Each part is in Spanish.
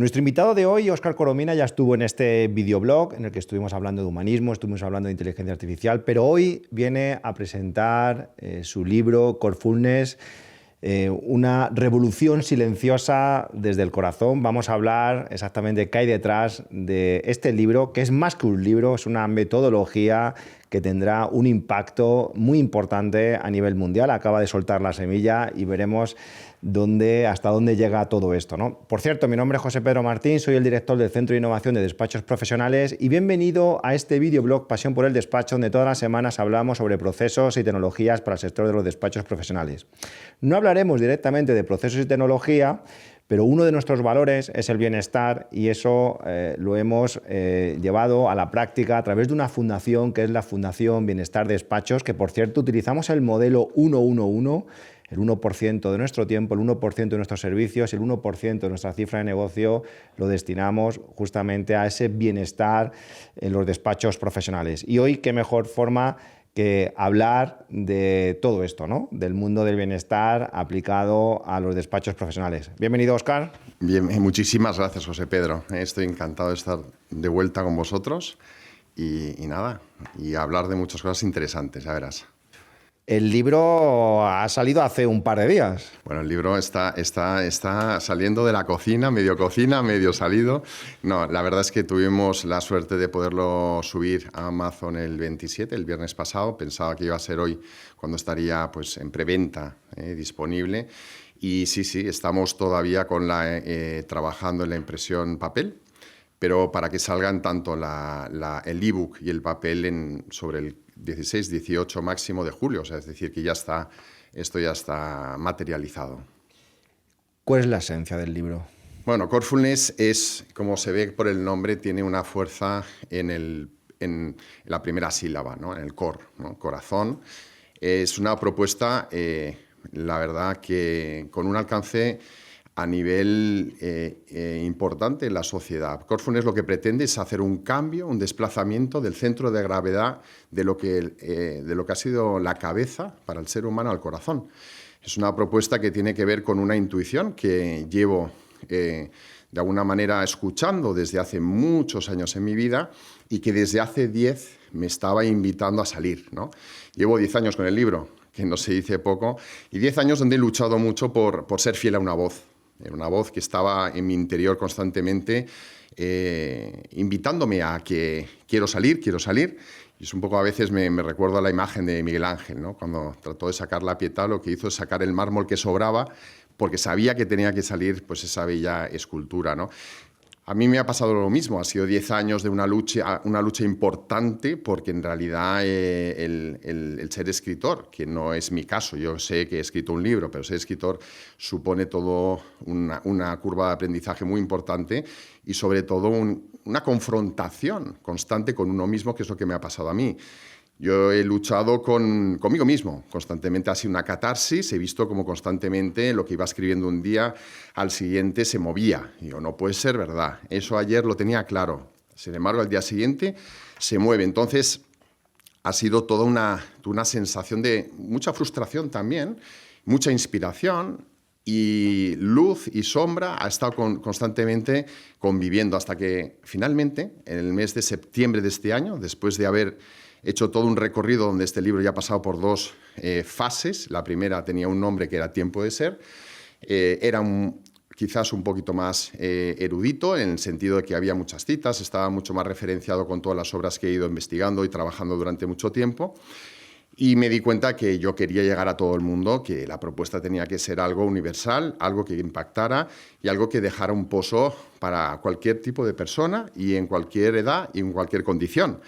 Nuestro invitado de hoy, Óscar Coromina, ya estuvo en este videoblog en el que estuvimos hablando de humanismo, estuvimos hablando de inteligencia artificial, pero hoy viene a presentar su libro Corefulness, una revolución silenciosa desde el corazón. Vamos a hablar exactamente qué hay detrás de este libro, que es más que un libro, es una metodología que tendrá un impacto muy importante a nivel mundial. Acaba de soltar la semilla y veremos hasta dónde llega todo esto, ¿no? Por cierto, mi nombre es José Pedro Martín, soy el director del Centro de Innovación de Despachos Profesionales y bienvenido a este videoblog Pasión por el Despacho, donde todas las semanas hablamos sobre procesos y tecnologías para el sector de los despachos profesionales. No hablaremos directamente de procesos y tecnología, pero uno de nuestros valores es el bienestar y eso lo hemos llevado a la práctica a través de una fundación que es la Fundación Bienestar Despachos, que por cierto utilizamos el modelo 1-1-1, el 1% de nuestro tiempo, el 1% de nuestros servicios, el 1% de nuestra cifra de negocio lo destinamos justamente a ese bienestar en los despachos profesionales. Y hoy, qué mejor forma que hablar de todo esto, ¿no? Del mundo del bienestar aplicado a los despachos profesionales. Bienvenido, Óscar. Bien, muchísimas gracias, José Pedro. Estoy encantado de estar de vuelta con vosotros y nada, y hablar de muchas cosas interesantes, ya verás. El libro ha salido hace un par de días. Bueno, el libro está saliendo de la cocina, medio salido. No, la verdad es que tuvimos la suerte de poderlo subir a Amazon el 27, el viernes pasado. Pensaba que iba a ser hoy cuando estaría pues, en preventa disponible. Y sí, estamos todavía trabajando en la impresión papel, pero para que salgan tanto el ebook y el papel sobre el 16-18 máximo de julio, o sea, es decir, que esto ya está materializado. ¿Cuál es la esencia del libro? Bueno, Corefulness es, como se ve por el nombre, tiene una fuerza en la primera sílaba, ¿no? En el core, ¿no? Corazón. Es una propuesta, la verdad, que con un alcance a nivel importante en la sociedad. Corefulness lo que pretende es hacer un cambio, un desplazamiento del centro de gravedad de lo que ha sido la cabeza para el ser humano al corazón. Es una propuesta que tiene que ver con una intuición que llevo de alguna manera escuchando desde hace muchos años en mi vida y que desde hace 10 me estaba invitando a salir, ¿no? Llevo 10 años con el libro, que no se dice poco, y 10 años donde he luchado mucho por ser fiel a una voz. Era una voz que estaba en mi interior constantemente invitándome a que quiero salir. Y es un poco, a veces me recuerdo a la imagen de Miguel Ángel, ¿no? Cuando trató de sacar la Pietà, lo que hizo es sacar el mármol que sobraba porque sabía que tenía que salir pues, esa bella escultura, ¿no? A mí me ha pasado lo mismo, ha sido 10 años de una lucha importante porque en realidad el ser escritor, que no es mi caso, yo sé que he escrito un libro, pero ser escritor supone todo una curva de aprendizaje muy importante y sobre todo una confrontación constante con uno mismo, que es lo que me ha pasado a mí. Yo he luchado conmigo mismo, constantemente ha sido una catarsis, he visto como constantemente lo que iba escribiendo un día al siguiente se movía. Y yo, no puede ser verdad, eso ayer lo tenía claro, sin embargo al día siguiente se mueve. Entonces ha sido toda una sensación de mucha frustración también, mucha inspiración y luz y sombra ha estado constantemente conviviendo hasta que finalmente en el mes de septiembre de este año, después de haber hecho todo un recorrido donde este libro ya ha pasado por 2 fases. La primera tenía un nombre que era Tiempo de Ser. Era quizás un poquito más erudito, en el sentido de que había muchas citas, estaba mucho más referenciado con todas las obras que he ido investigando y trabajando durante mucho tiempo. Y me di cuenta que yo quería llegar a todo el mundo, que la propuesta tenía que ser algo universal, algo que impactara y algo que dejara un pozo para cualquier tipo de persona y en cualquier edad y en cualquier condición.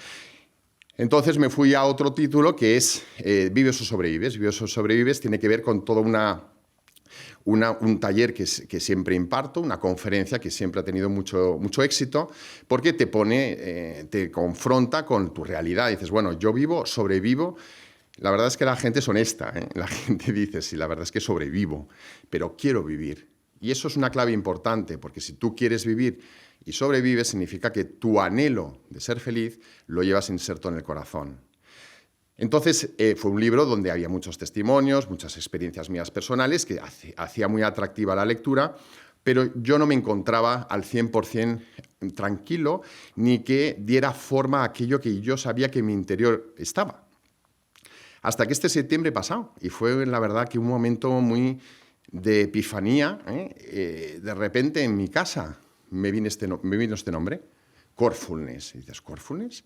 Entonces me fui a otro título que es Vives o Sobrevives. Vives o Sobrevives tiene que ver con todo un taller que siempre imparto, una conferencia que siempre ha tenido mucho éxito, porque te confronta con tu realidad. Dices, bueno, yo vivo, sobrevivo. La verdad es que la gente es honesta, ¿eh? La gente dice, sí, la verdad es que sobrevivo, pero quiero vivir. Y eso es una clave importante, porque si tú quieres vivir y sobrevives, significa que tu anhelo de ser feliz lo llevas inserto en el corazón. Entonces, fue un libro donde había muchos testimonios, muchas experiencias mías personales, que hacía muy atractiva la lectura, pero yo no me encontraba al 100% tranquilo ni que diera forma a aquello que yo sabía que en mi interior estaba. Hasta que este septiembre pasado, y fue la verdad que un momento muy de epifanía, de repente en mi casa me vino este nombre, Corefulness. Y dices, ¿Corefulness?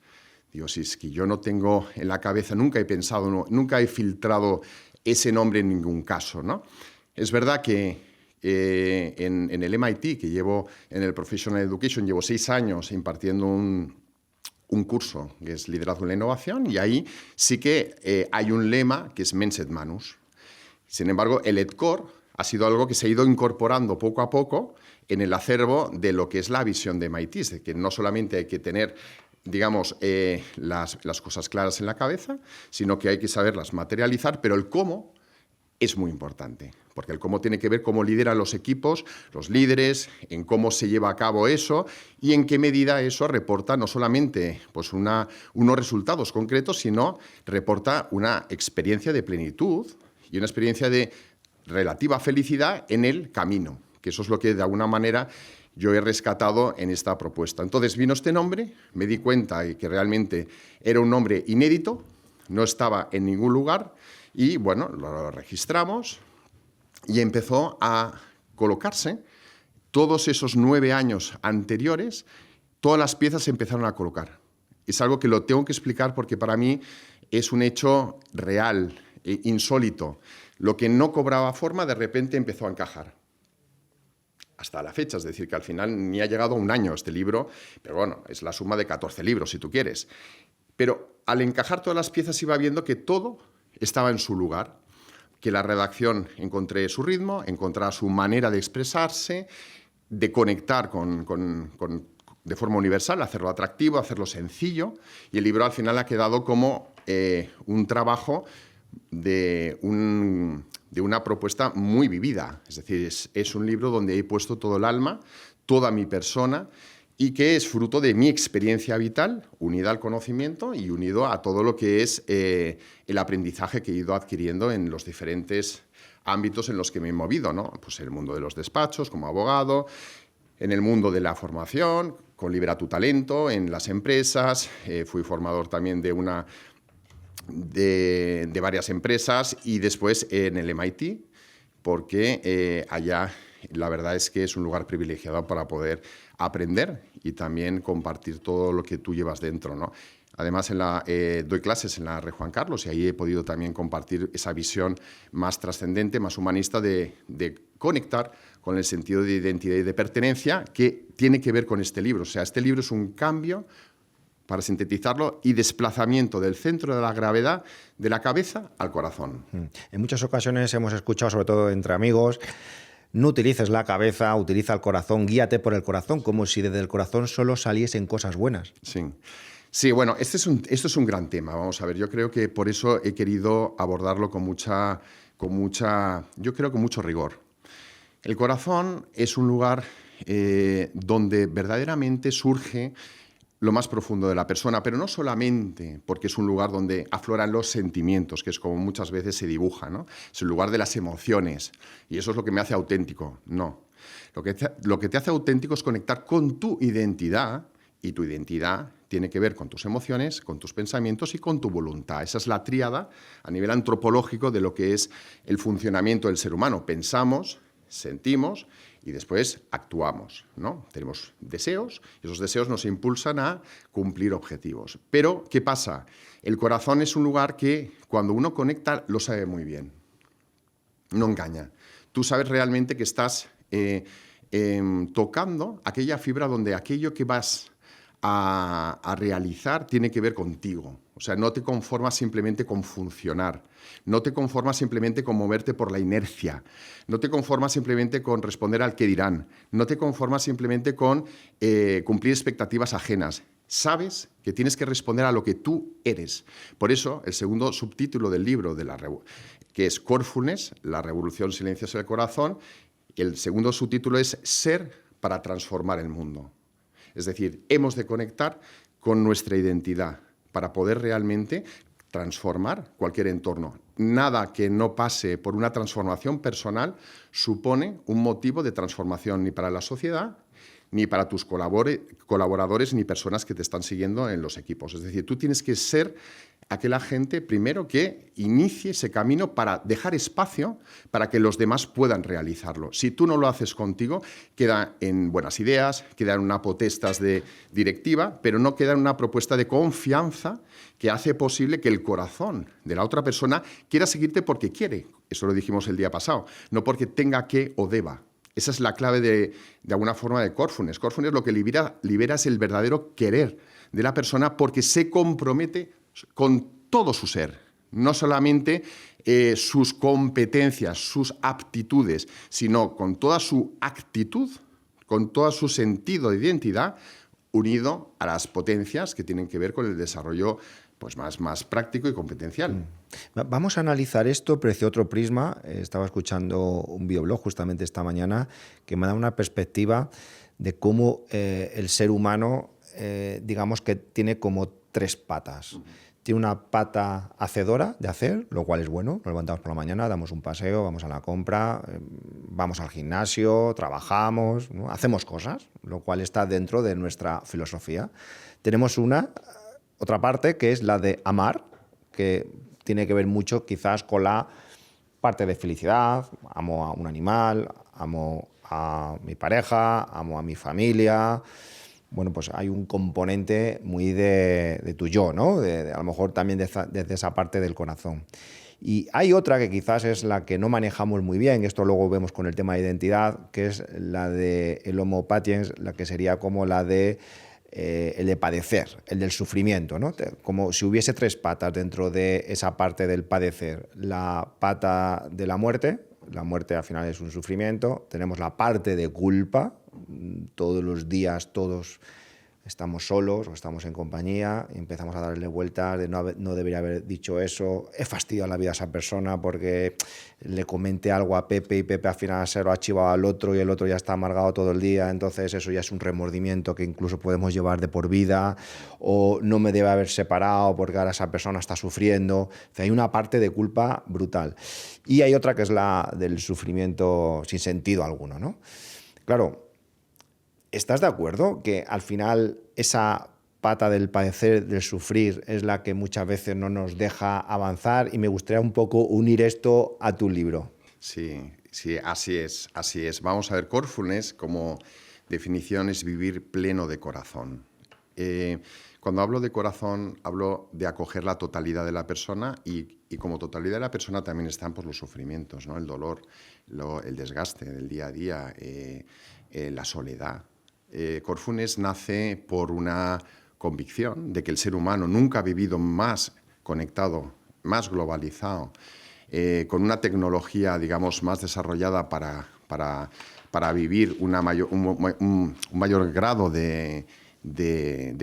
Digo, si es que yo no tengo en la cabeza, nunca he pensado, nunca he filtrado ese nombre en ningún caso, ¿no? Es verdad que en el MIT, que llevo en el Professional Education, llevo 6 años impartiendo un curso que es Liderazgo en la Innovación, y ahí sí que hay un lema que es Mens et Manus. Sin embargo, el EdCore ha sido algo que se ha ido incorporando poco a poco en el acervo de lo que es la visión de MIT, de que no solamente hay que tener, digamos, las cosas claras en la cabeza, sino que hay que saberlas materializar, pero el cómo es muy importante, porque el cómo tiene que ver cómo lideran los equipos, los líderes, en cómo se lleva a cabo eso y en qué medida eso reporta no solamente pues unos resultados concretos, sino reporta una experiencia de plenitud y una experiencia de relativa felicidad en el camino, que eso es lo que de alguna manera yo he rescatado en esta propuesta. Entonces vino este nombre, me di cuenta de que realmente era un nombre inédito, no estaba en ningún lugar y, bueno, lo registramos y empezó a colocarse. Todos esos 9 años anteriores, todas las piezas se empezaron a colocar. Es algo que lo tengo que explicar porque para mí es un hecho real, insólito. Lo que no cobraba forma, de repente empezó a encajar. Hasta la fecha, es decir, que al final ni ha llegado a un año este libro, pero bueno, es la suma de 14 libros, si tú quieres. Pero al encajar todas las piezas iba viendo que todo estaba en su lugar, que la redacción encontré su ritmo, encontraba su manera de expresarse, de conectar de forma universal, hacerlo atractivo, hacerlo sencillo, y el libro al final ha quedado como un trabajo de una propuesta muy vivida. Es decir, es un libro donde he puesto todo el alma, toda mi persona, y que es fruto de mi experiencia vital, unida al conocimiento y unido a todo lo que es el aprendizaje que he ido adquiriendo en los diferentes ámbitos en los que me he movido, ¿no? Pues en el mundo de los despachos, como abogado, en el mundo de la formación, con Libera tu Talento, en las empresas, fui formador también de varias empresas y después en el MIT, porque allá la verdad es que es un lugar privilegiado para poder aprender y también compartir todo lo que tú llevas dentro, ¿no? Además, doy clases en la Rey Juan Carlos y ahí he podido también compartir esa visión más trascendente, más humanista de conectar con el sentido de identidad y de pertenencia que tiene que ver con este libro. O sea, este libro es un cambio, para sintetizarlo, y desplazamiento del centro de la gravedad de la cabeza al corazón. En muchas ocasiones hemos escuchado, sobre todo entre amigos, no utilices la cabeza, utiliza el corazón, guíate por el corazón, como si desde el corazón solo saliesen cosas buenas. Sí, bueno, esto es un gran tema. Vamos a ver, yo creo que por eso he querido abordarlo con mucho rigor. El corazón es un lugar donde verdaderamente surge lo más profundo de la persona, pero no solamente porque es un lugar donde afloran los sentimientos, que es como muchas veces se dibuja, ¿no? Es el lugar de las emociones y eso es lo que me hace auténtico. No. Lo que te hace auténtico es conectar con tu identidad, y tu identidad tiene que ver con tus emociones, con tus pensamientos y con tu voluntad. Esa es la tríada a nivel antropológico de lo que es el funcionamiento del ser humano. Pensamos, sentimos y después actuamos, ¿no? Tenemos deseos y esos deseos nos impulsan a cumplir objetivos. Pero, ¿qué pasa? El corazón es un lugar que cuando uno conecta lo sabe muy bien. No engaña. Tú sabes realmente que estás tocando aquella fibra donde aquello que vas a realizar tiene que ver contigo. O sea, no te conformas simplemente con funcionar, no te conformas simplemente con moverte por la inercia, no te conformas simplemente con responder al qué dirán, no te conformas simplemente con cumplir expectativas ajenas. Sabes que tienes que responder a lo que tú eres. Por eso, el segundo subtítulo del libro, que es Corefulness, la revolución silenciosa del corazón, el segundo subtítulo es Ser para transformar el mundo. Es decir, hemos de conectar con nuestra identidad para poder realmente transformar cualquier entorno. Nada que no pase por una transformación personal supone un motivo de transformación ni para la sociedad, ni para tus colaboradores, ni personas que te están siguiendo en los equipos. Es decir, tú tienes que ser aquel agente primero que inicie ese camino para dejar espacio para que los demás puedan realizarlo. Si tú no lo haces contigo, queda en buenas ideas, queda en una potestas de directiva, pero no queda en una propuesta de confianza que hace posible que el corazón de la otra persona quiera seguirte porque quiere. Eso lo dijimos el día pasado, no porque tenga que o deba. Esa es la clave de alguna forma de Corefulness. Corefulness lo que libera es el verdadero querer de la persona porque se compromete con todo su ser, no solamente sus competencias, sus aptitudes, sino con toda su actitud, con todo su sentido de identidad, unido a las potencias que tienen que ver con el desarrollo pues más práctico y competencial. Vamos a analizar esto, pero desde otro prisma. Estaba escuchando un videoblog justamente esta mañana que me da una perspectiva de cómo el ser humano, digamos que tiene como 3 patas. Tiene una pata hacedora de hacer, lo cual es bueno. Nos levantamos por la mañana, damos un paseo, vamos a la compra, vamos al gimnasio, trabajamos, ¿no? Hacemos cosas, lo cual está dentro de nuestra filosofía. Tenemos otra parte que es la de amar, que tiene que ver mucho quizás con la parte de felicidad. Amo a un animal, amo a mi pareja, amo a mi familia. Bueno, pues hay un componente muy de tu yo, ¿no? A lo mejor también desde esa parte del corazón. Y hay otra que quizás es la que no manejamos muy bien, esto luego vemos con el tema de identidad, que es la de el homo patiens, la que sería como la de el de padecer, el del sufrimiento, ¿no? Como si hubiese 3 patas dentro de esa parte del padecer. La pata de la muerte al final es un sufrimiento. Tenemos la parte de culpa, todos los días todos estamos solos o estamos en compañía y empezamos a darle vueltas de no debería haber dicho eso, he fastidiado la vida a esa persona porque le comenté algo a Pepe y Pepe al final se lo ha chivado al otro y el otro ya está amargado todo el día, entonces eso ya es un remordimiento que incluso podemos llevar de por vida, o no me debe haber separado porque ahora esa persona está sufriendo. O sea, hay una parte de culpa brutal. Y hay otra que es la del sufrimiento sin sentido alguno, ¿no? Claro, ¿estás de acuerdo que al final esa pata del padecer, del sufrir, es la que muchas veces no nos deja avanzar? Y me gustaría un poco unir esto a tu libro. Sí, así es. Vamos a ver, Corefulness como definición es vivir pleno de corazón. Cuando hablo de corazón, hablo de acoger la totalidad de la persona y como totalidad de la persona también están pues, los sufrimientos, ¿no? El dolor, el desgaste del día a día, la soledad. Corefulness nace por una convicción de que el ser humano nunca ha vivido más conectado, más globalizado, con una tecnología, digamos, más desarrollada para vivir un mayor grado de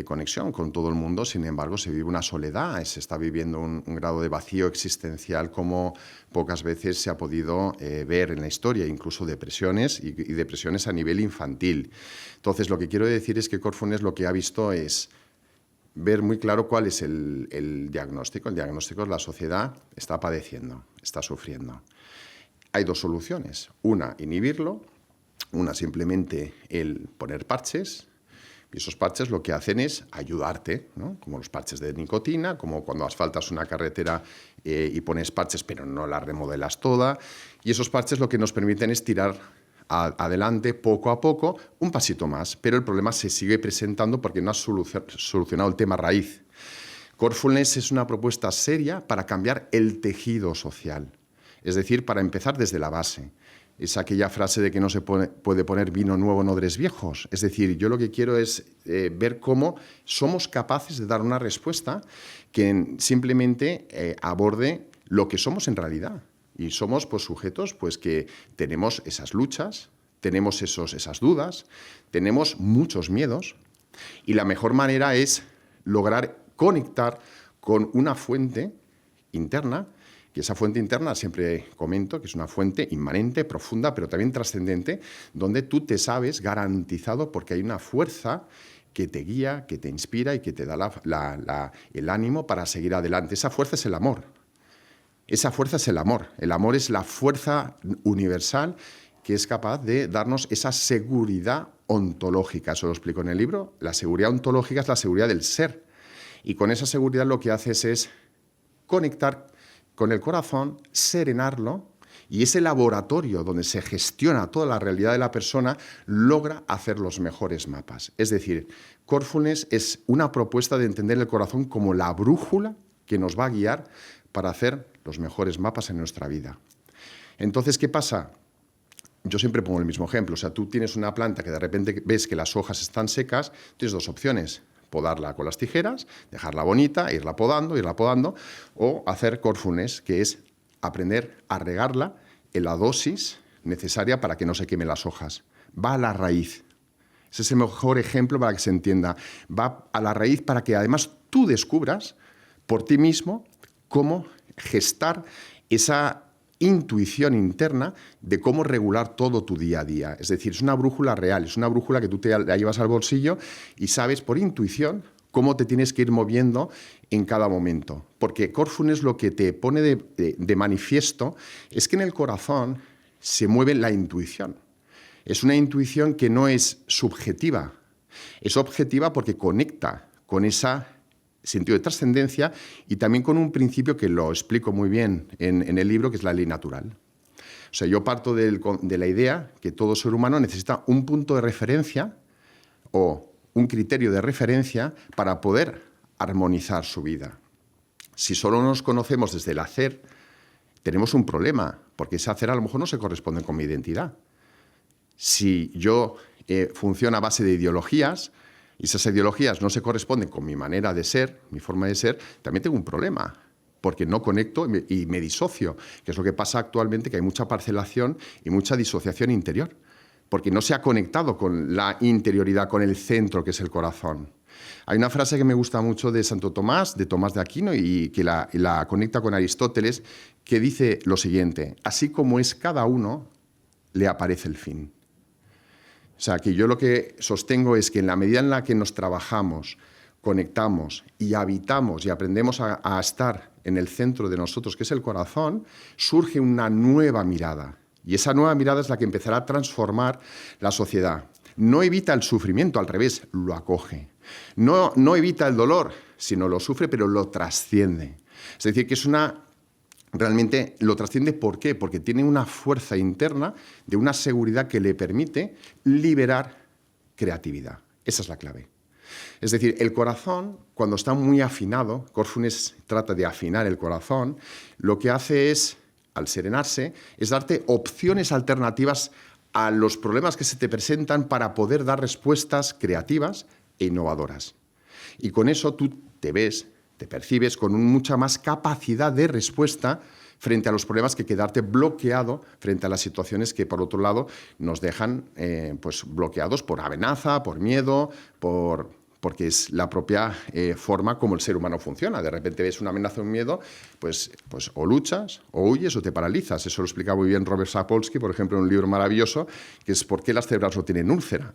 conexión con todo el mundo. Sin embargo, se vive una soledad, se está viviendo un grado de vacío existencial como pocas veces se ha podido ver en la historia, incluso depresiones y depresiones a nivel infantil. Entonces, lo que quiero decir es que Corefulness lo que ha visto es ver muy claro cuál es el diagnóstico. El diagnóstico es la sociedad está padeciendo, está sufriendo. Hay 2 soluciones. Una, inhibirlo. Una, simplemente el poner parches. Y esos parches lo que hacen es ayudarte, ¿no? Como los parches de nicotina, como cuando asfaltas una carretera y pones parches pero no la remodelas toda. Y esos parches lo que nos permiten es tirar adelante poco a poco, un pasito más. Pero el problema se sigue presentando porque no has solucionado el tema raíz. Corefulness es una propuesta seria para cambiar el tejido social. Es decir, para empezar desde la base. Es aquella frase de que no se puede poner vino nuevo en odres viejos. Es decir, yo lo que quiero es ver cómo somos capaces de dar una respuesta que simplemente aborde lo que somos en realidad. Y somos pues, sujetos pues, que tenemos esas luchas, tenemos esas dudas, tenemos muchos miedos. Y la mejor manera es lograr conectar con una fuente interna que esa fuente interna siempre comento que es una fuente inmanente, profunda, pero también trascendente, donde tú te sabes garantizado porque hay una fuerza que te guía, que te inspira y que te da el ánimo para seguir adelante. Esa fuerza es el amor. Esa fuerza es el amor. El amor es la fuerza universal que es capaz de darnos esa seguridad ontológica. Eso lo explico en el libro. La seguridad ontológica es la seguridad del ser. Y con esa seguridad lo que haces es conectar con el corazón, serenarlo, y ese laboratorio donde se gestiona toda la realidad de la persona logra hacer los mejores mapas. Es decir, Corefulness es una propuesta de entender el corazón como la brújula que nos va a guiar para hacer los mejores mapas en nuestra vida. Entonces, ¿qué pasa? Yo siempre pongo el mismo ejemplo. O sea, tú tienes una planta que de repente ves que las hojas están secas, tienes dos opciones: podarla con las tijeras, dejarla bonita, irla podando, o hacer Corefulness, que es aprender a regarla en la dosis necesaria para que no se quemen las hojas. Va a la raíz. Ese es el mejor ejemplo para que se entienda. Va a la raíz para que además tú descubras por ti mismo cómo gestar esa intuición interna de cómo regular todo tu día a día. Es decir, es una brújula real, es una brújula que tú la llevas al bolsillo y sabes por intuición cómo te tienes que ir moviendo en cada momento. Porque Corefulness lo que te pone de manifiesto es que en el corazón se mueve la intuición. Es una intuición que no es subjetiva, es objetiva porque conecta con ese sentido de trascendencia y también con un principio que lo explico muy bien en el libro, que es la ley natural. O sea, yo parto de la idea que todo ser humano necesita un punto de referencia o un criterio de referencia para poder armonizar su vida. Si solo nos conocemos desde el hacer, tenemos un problema, porque ese hacer a lo mejor no se corresponde con mi identidad. Si yo funciono a base de ideologías y esas ideologías no se corresponden con mi manera de ser, mi forma de ser, también tengo un problema, porque no conecto y me disocio, que es lo que pasa actualmente, que hay mucha parcelación y mucha disociación interior, porque no se ha conectado con la interioridad, con el centro, que es el corazón. Hay una frase que me gusta mucho de Santo Tomás, de Tomás de Aquino, y que la conecta con Aristóteles, que dice lo siguiente: así como es cada uno, le aparece el fin. O sea, que yo lo que sostengo es que en la medida en la que nos trabajamos, conectamos y habitamos y aprendemos a estar en el centro de nosotros, que es el corazón, surge una nueva mirada. Y esa nueva mirada es la que empezará a transformar la sociedad. No evita el sufrimiento, al revés, lo acoge. No evita el dolor, sino lo sufre, pero lo trasciende. Es decir, que realmente lo trasciende. ¿Por qué? Porque tiene una fuerza interna de una seguridad que le permite liberar creatividad. Esa es la clave. Es decir, el corazón, cuando está muy afinado, Corefulness trata de afinar el corazón, lo que hace es, al serenarse, es darte opciones alternativas a los problemas que se te presentan para poder dar respuestas creativas e innovadoras. Y con eso tú te percibes con mucha más capacidad de respuesta frente a los problemas que quedarte bloqueado frente a las situaciones que, por otro lado, nos dejan pues bloqueados por amenaza, por miedo, porque es la propia forma como el ser humano funciona. De repente ves una amenaza o un miedo, pues o luchas, o huyes, o te paralizas. Eso lo explica muy bien Robert Sapolsky, por ejemplo, en un libro maravilloso, que es ¿por qué las cebras no tienen úlcera?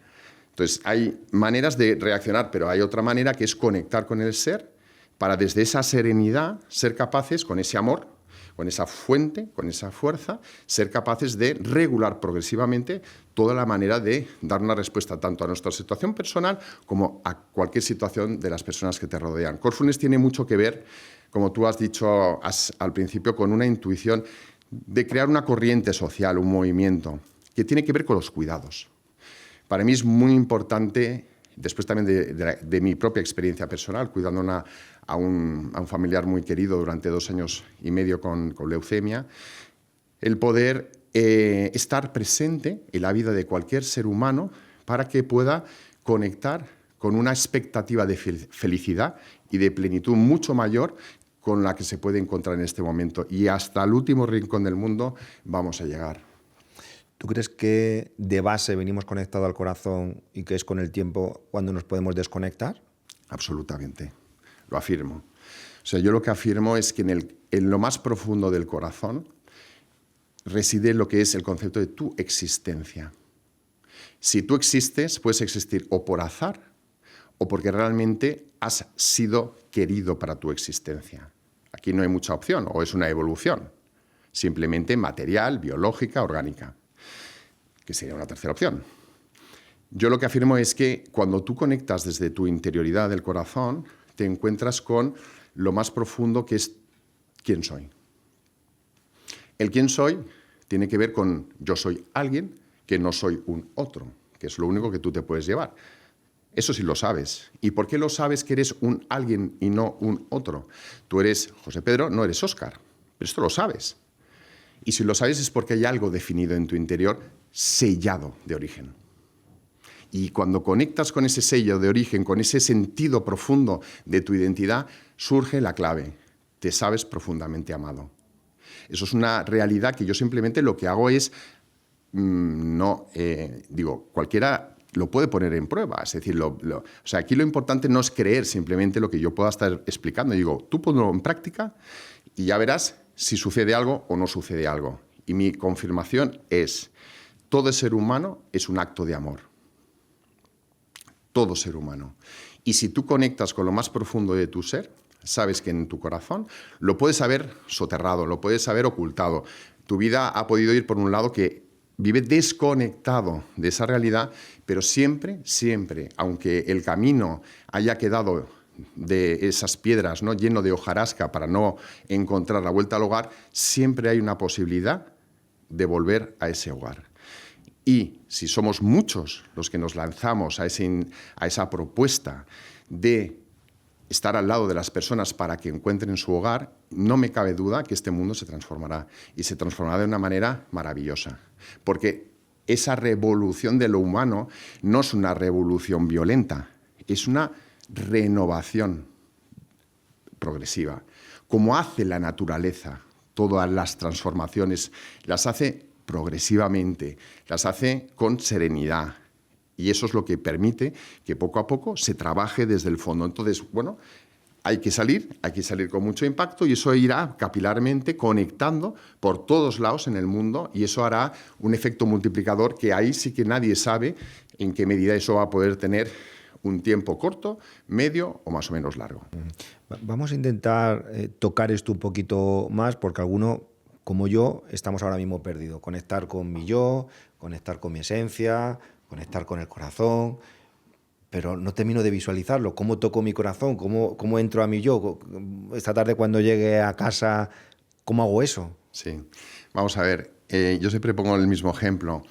Entonces, hay maneras de reaccionar, pero hay otra manera que es conectar con el ser para desde esa serenidad ser capaces, con ese amor, con esa fuente, con esa fuerza, ser capaces de regular progresivamente toda la manera de dar una respuesta tanto a nuestra situación personal como a cualquier situación de las personas que te rodean. Corefulness tiene mucho que ver, como tú has dicho al principio, con una intuición de crear una corriente social, un movimiento, que tiene que ver con los cuidados. Para mí es muy importante, después también de mi propia experiencia personal, cuidando a un familiar muy querido durante 2 años y medio con leucemia, el poder estar presente en la vida de cualquier ser humano para que pueda conectar con una expectativa de felicidad y de plenitud mucho mayor con la que se puede encontrar en este momento. Y hasta el último rincón del mundo vamos a llegar. ¿Tú crees que de base venimos conectados al corazón y que es con el tiempo cuando nos podemos desconectar? Absolutamente, lo afirmo. O sea, yo lo que afirmo es que en lo más profundo del corazón reside lo que es el concepto de tu existencia. Si tú existes, puedes existir o por azar o porque realmente has sido querido para tu existencia. Aquí no hay mucha opción, o es una evolución, simplemente material, biológica, orgánica, que sería una tercera opción. Yo lo que afirmo es que cuando tú conectas desde tu interioridad del corazón, te encuentras con lo más profundo, que es quién soy. El quién soy tiene que ver con yo soy alguien que no soy un otro, que es lo único que tú te puedes llevar. Eso sí lo sabes. ¿Y por qué lo sabes que eres un alguien y no un otro? Tú eres José Pedro, no eres Óscar, pero esto lo sabes. Y si lo sabes es porque hay algo definido en tu interior, sellado de origen. Y cuando conectas con ese sello de origen, con ese sentido profundo de tu identidad, surge la clave. Te sabes profundamente amado. Eso es una realidad que yo simplemente lo que hago es, cualquiera lo puede poner en prueba. Es decir, aquí lo importante no es creer simplemente lo que yo pueda estar explicando. Digo, tú ponlo en práctica y ya verás si sucede algo o no sucede algo. Y mi confirmación es, todo ser humano es un acto de amor. Todo ser humano. Y si tú conectas con lo más profundo de tu ser, sabes que en tu corazón lo puedes haber soterrado, lo puedes haber ocultado. Tu vida ha podido ir por un lado que vive desconectado de esa realidad, pero siempre, siempre, aunque el camino haya quedado de esas piedras, ¿no?, lleno de hojarasca para no encontrar la vuelta al hogar, siempre hay una posibilidad de volver a ese hogar. Y si somos muchos los que nos lanzamos a esa propuesta de estar al lado de las personas para que encuentren su hogar, no me cabe duda que este mundo se transformará, y se transformará de una manera maravillosa. Porque esa revolución de lo humano no es una revolución violenta, es una renovación progresiva. Como hace la naturaleza, todas las transformaciones las hace progresivamente, las hace con serenidad. Y eso es lo que permite que poco a poco se trabaje desde el fondo. Entonces, bueno, hay que salir con mucho impacto, y eso irá capilarmente conectando por todos lados en el mundo, y eso hará un efecto multiplicador que ahí sí que nadie sabe en qué medida eso va a poder tener un tiempo corto, medio o más o menos largo. Vamos a intentar tocar esto un poquito más, porque alguno, como yo, estamos ahora mismo perdidos. Conectar con mi yo, conectar con mi esencia, conectar con el corazón, pero no termino de visualizarlo. ¿Cómo toco mi corazón? ¿Cómo entro a mi yo? Esta tarde cuando llegue a casa, ¿cómo hago eso? Sí, vamos a ver, yo siempre pongo el mismo ejemplo.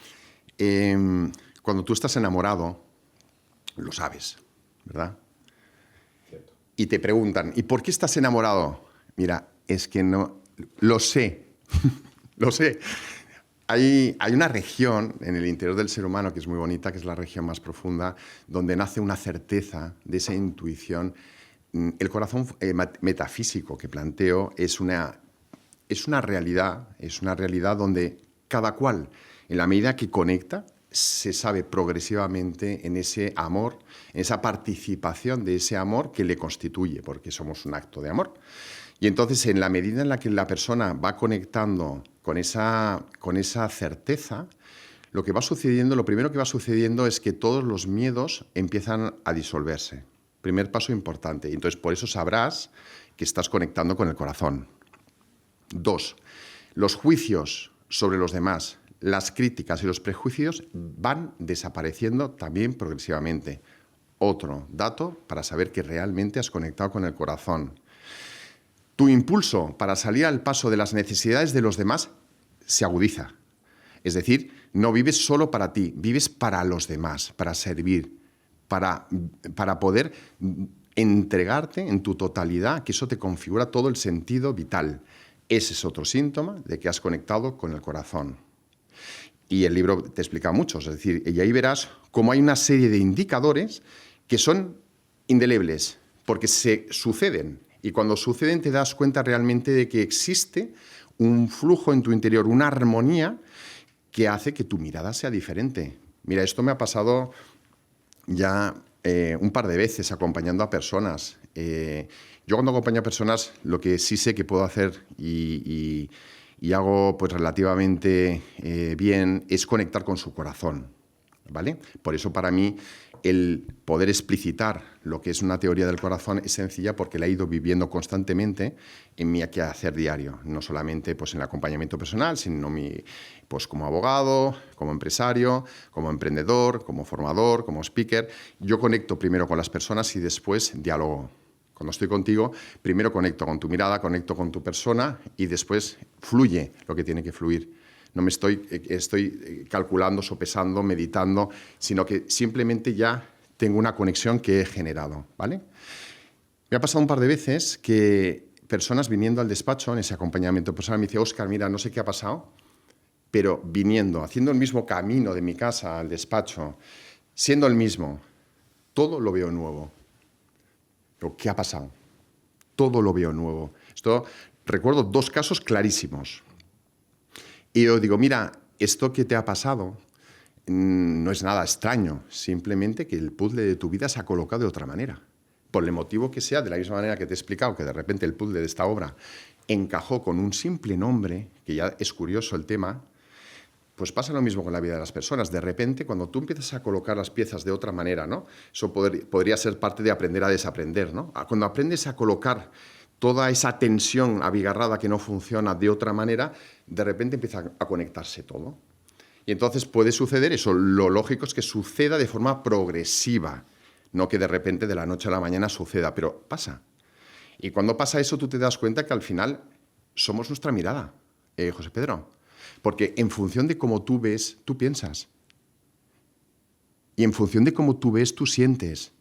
Cuando tú estás enamorado, lo sabes, ¿verdad? Cierto. Y te preguntan, ¿y por qué estás enamorado? Mira, es que no, lo sé, lo sé. Hay una región en el interior del ser humano que es muy bonita, que es la región más profunda, donde nace una certeza de esa intuición. El corazón metafísico que planteo es una realidad donde cada cual, en la medida que conecta, se sabe progresivamente en ese amor, en esa participación de ese amor que le constituye, porque somos un acto de amor. Y entonces, en la medida en la que la persona va conectando con esa certeza, lo primero que va sucediendo es que todos los miedos empiezan a disolverse. Primer paso importante. Entonces, por eso sabrás que estás conectando con el corazón. 2. Los juicios sobre los demás, las críticas y los prejuicios van desapareciendo también progresivamente. Otro dato para saber que realmente has conectado con el corazón. Tu impulso para salir al paso de las necesidades de los demás se agudiza. Es decir, no vives solo para ti, vives para los demás, para servir, para poder entregarte en tu totalidad, que eso te configura todo el sentido vital. Ese es otro síntoma de que has conectado con el corazón. Y el libro te explica muchos, es decir, y ahí verás cómo hay una serie de indicadores que son indelebles, porque se suceden. Y cuando suceden te das cuenta realmente de que existe un flujo en tu interior, una armonía que hace que tu mirada sea diferente. Mira, esto me ha pasado ya un par de veces acompañando a personas. Yo cuando acompaño a personas, lo que sí sé que puedo hacer y hago pues relativamente bien es conectar con su corazón, ¿vale? Por eso para mí el poder explicitar lo que es una teoría del corazón es sencilla porque la he ido viviendo constantemente en mi quehacer diario, no solamente pues, en el acompañamiento personal, sino pues, como abogado, como empresario, como emprendedor, como formador, como speaker. Yo conecto primero con las personas y después dialogo. Cuando estoy contigo, primero conecto con tu mirada, conecto con tu persona y después fluye lo que tiene que fluir. No me estoy calculando, sopesando, meditando, sino que simplemente ya tengo una conexión que he generado, ¿vale? Me ha pasado un par de veces que personas viniendo al despacho en ese acompañamiento personal me dicen, Óscar, mira, no sé qué ha pasado, pero viniendo, haciendo el mismo camino de mi casa al despacho, siendo el mismo, todo lo veo nuevo. Pero, ¿qué ha pasado? Todo lo veo nuevo. Recuerdo 2 casos clarísimos. Y yo digo, mira, esto que te ha pasado no es nada extraño, simplemente que el puzzle de tu vida se ha colocado de otra manera. Por el motivo que sea, de la misma manera que te he explicado, que de repente el puzzle de esta obra encajó con un simple nombre, que ya es curioso el tema, pues pasa lo mismo con la vida de las personas. De repente, cuando tú empiezas a colocar las piezas de otra manera, ¿no? Eso podría ser parte de aprender a desaprender, ¿no? Cuando aprendes a colocar toda esa tensión abigarrada que no funciona de otra manera, de repente empieza a conectarse todo. Y entonces puede suceder eso. Lo lógico es que suceda de forma progresiva, no que de repente de la noche a la mañana suceda, pero pasa. Y cuando pasa eso, tú te das cuenta que al final somos nuestra mirada, José Pedro. Porque en función de cómo tú ves, tú piensas. Y en función de cómo tú ves, tú sientes.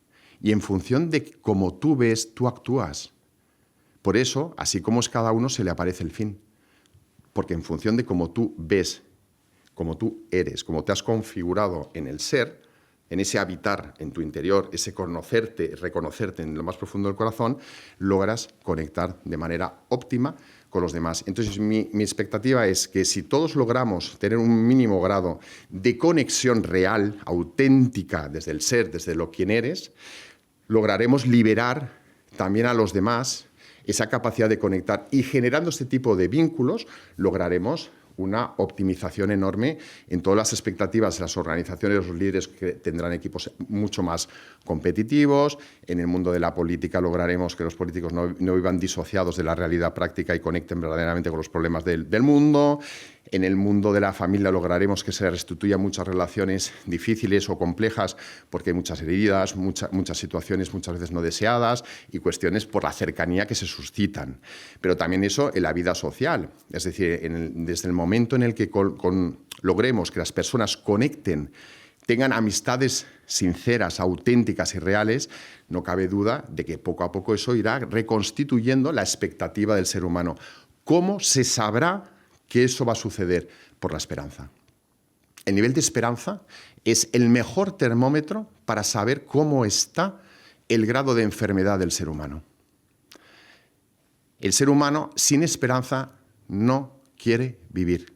Y en función de cómo tú ves, tú actúas. Por eso, así como es cada uno, se le aparece el fin. Porque en función de cómo tú ves, cómo tú eres, cómo te has configurado en el ser, en ese habitar en tu interior, ese conocerte, reconocerte en lo más profundo del corazón, logras conectar de manera óptima con los demás. Entonces, mi expectativa es que si todos logramos tener un mínimo grado de conexión real, auténtica, desde el ser, desde lo quien eres, lograremos liberar también a los demás esa capacidad de conectar y generando este tipo de vínculos lograremos una optimización enorme en todas las expectativas de las organizaciones, los líderes que tendrán equipos mucho más competitivos. En el mundo de la política lograremos que los políticos no vivan disociados de la realidad práctica y conecten verdaderamente con los problemas del mundo. En el mundo de la familia lograremos que se restituyan muchas relaciones difíciles o complejas porque hay muchas heridas, muchas situaciones muchas veces no deseadas y cuestiones por la cercanía que se suscitan. Pero también eso en la vida social, es decir, desde el momento en el que logremos que las personas conecten, tengan amistades sinceras, auténticas y reales, no cabe duda de que poco a poco eso irá reconstituyendo la expectativa del ser humano. ¿Cómo se sabrá que eso va a suceder? Por la esperanza. El nivel de esperanza es el mejor termómetro para saber cómo está el grado de enfermedad del ser humano. El ser humano sin esperanza no quiere vivir.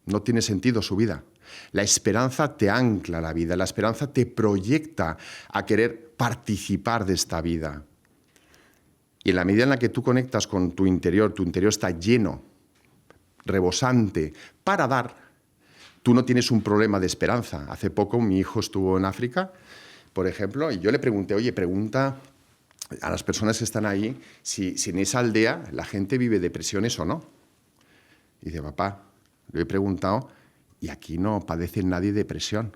No tiene sentido su vida. La esperanza te ancla a la vida, la esperanza te proyecta a querer participar de esta vida. Y en la medida en la que tú conectas con tu interior está lleno, rebosante, para dar, tú no tienes un problema de esperanza. Hace poco mi hijo estuvo en África, por ejemplo, y yo le pregunté, oye, pregunta a las personas que están ahí si en esa aldea la gente vive depresiones o no. Y dice, papá, lo he preguntado y aquí no padece nadie depresión.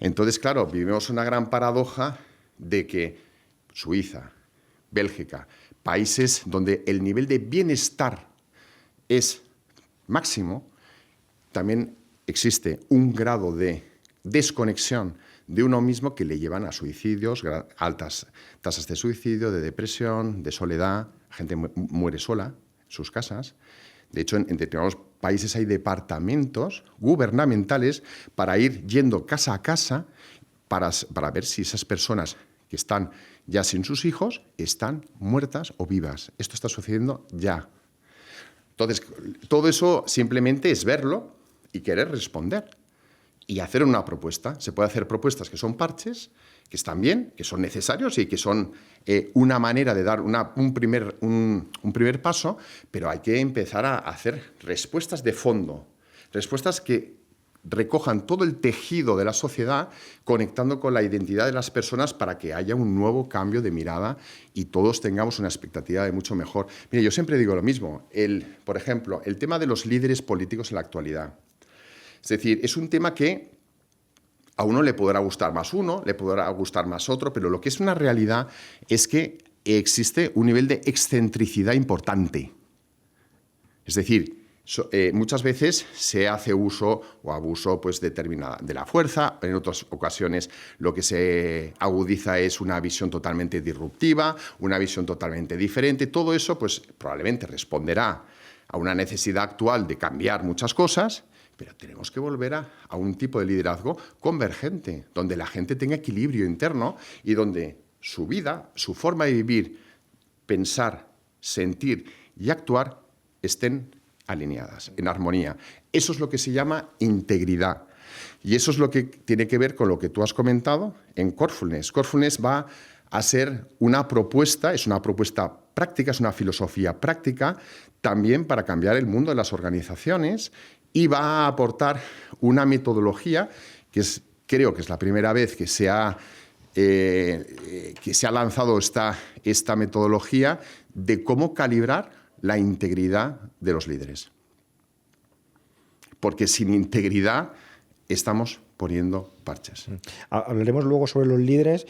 Entonces, claro, vivimos una gran paradoja de que Suiza, Bélgica, países donde el nivel de bienestar es máximo, también existe un grado de desconexión de uno mismo que le llevan a suicidios, altas tasas de suicidio, de depresión, de soledad. La gente muere sola en sus casas. De hecho, en determinados países hay departamentos gubernamentales para ir yendo casa a casa para ver si esas personas que están ya sin sus hijos están muertas o vivas. Esto está sucediendo ya. Entonces, todo eso simplemente es verlo y querer responder. y hacer una propuesta. Se puede hacer propuestas que son parches, que están bien, que son necesarios y que son una manera de dar un primer paso, pero hay que empezar a hacer respuestas de fondo, respuestas que recojan todo el tejido de la sociedad, conectando con la identidad de las personas para que haya un nuevo cambio de mirada y todos tengamos una expectativa de mucho mejor. Mire, yo siempre digo lo mismo, por ejemplo, el tema de los líderes políticos en la actualidad. Es decir, es un tema que a uno le podrá gustar más uno, le podrá gustar más otro, pero lo que es una realidad es que existe un nivel de excentricidad importante. Es decir, muchas veces se hace uso o abuso pues, determinada de la fuerza, en otras ocasiones lo que se agudiza es una visión totalmente disruptiva, una visión totalmente diferente. Todo eso pues, probablemente responderá a una necesidad actual de cambiar muchas cosas, pero tenemos que volver a un tipo de liderazgo convergente, donde la gente tenga equilibrio interno y donde su vida, su forma de vivir, pensar, sentir y actuar estén alineadas, en armonía. Eso es lo que se llama integridad. Y eso es lo que tiene que ver con lo que tú has comentado en Corefulness. Corefulness va a ser una propuesta, es una propuesta práctica, es una filosofía práctica, también para cambiar el mundo de las organizaciones, y va a aportar una metodología creo que es la primera vez que se ha lanzado esta metodología de cómo calibrar la integridad de los líderes. Porque sin integridad estamos poniendo parches. Hablaremos luego sobre los líderes,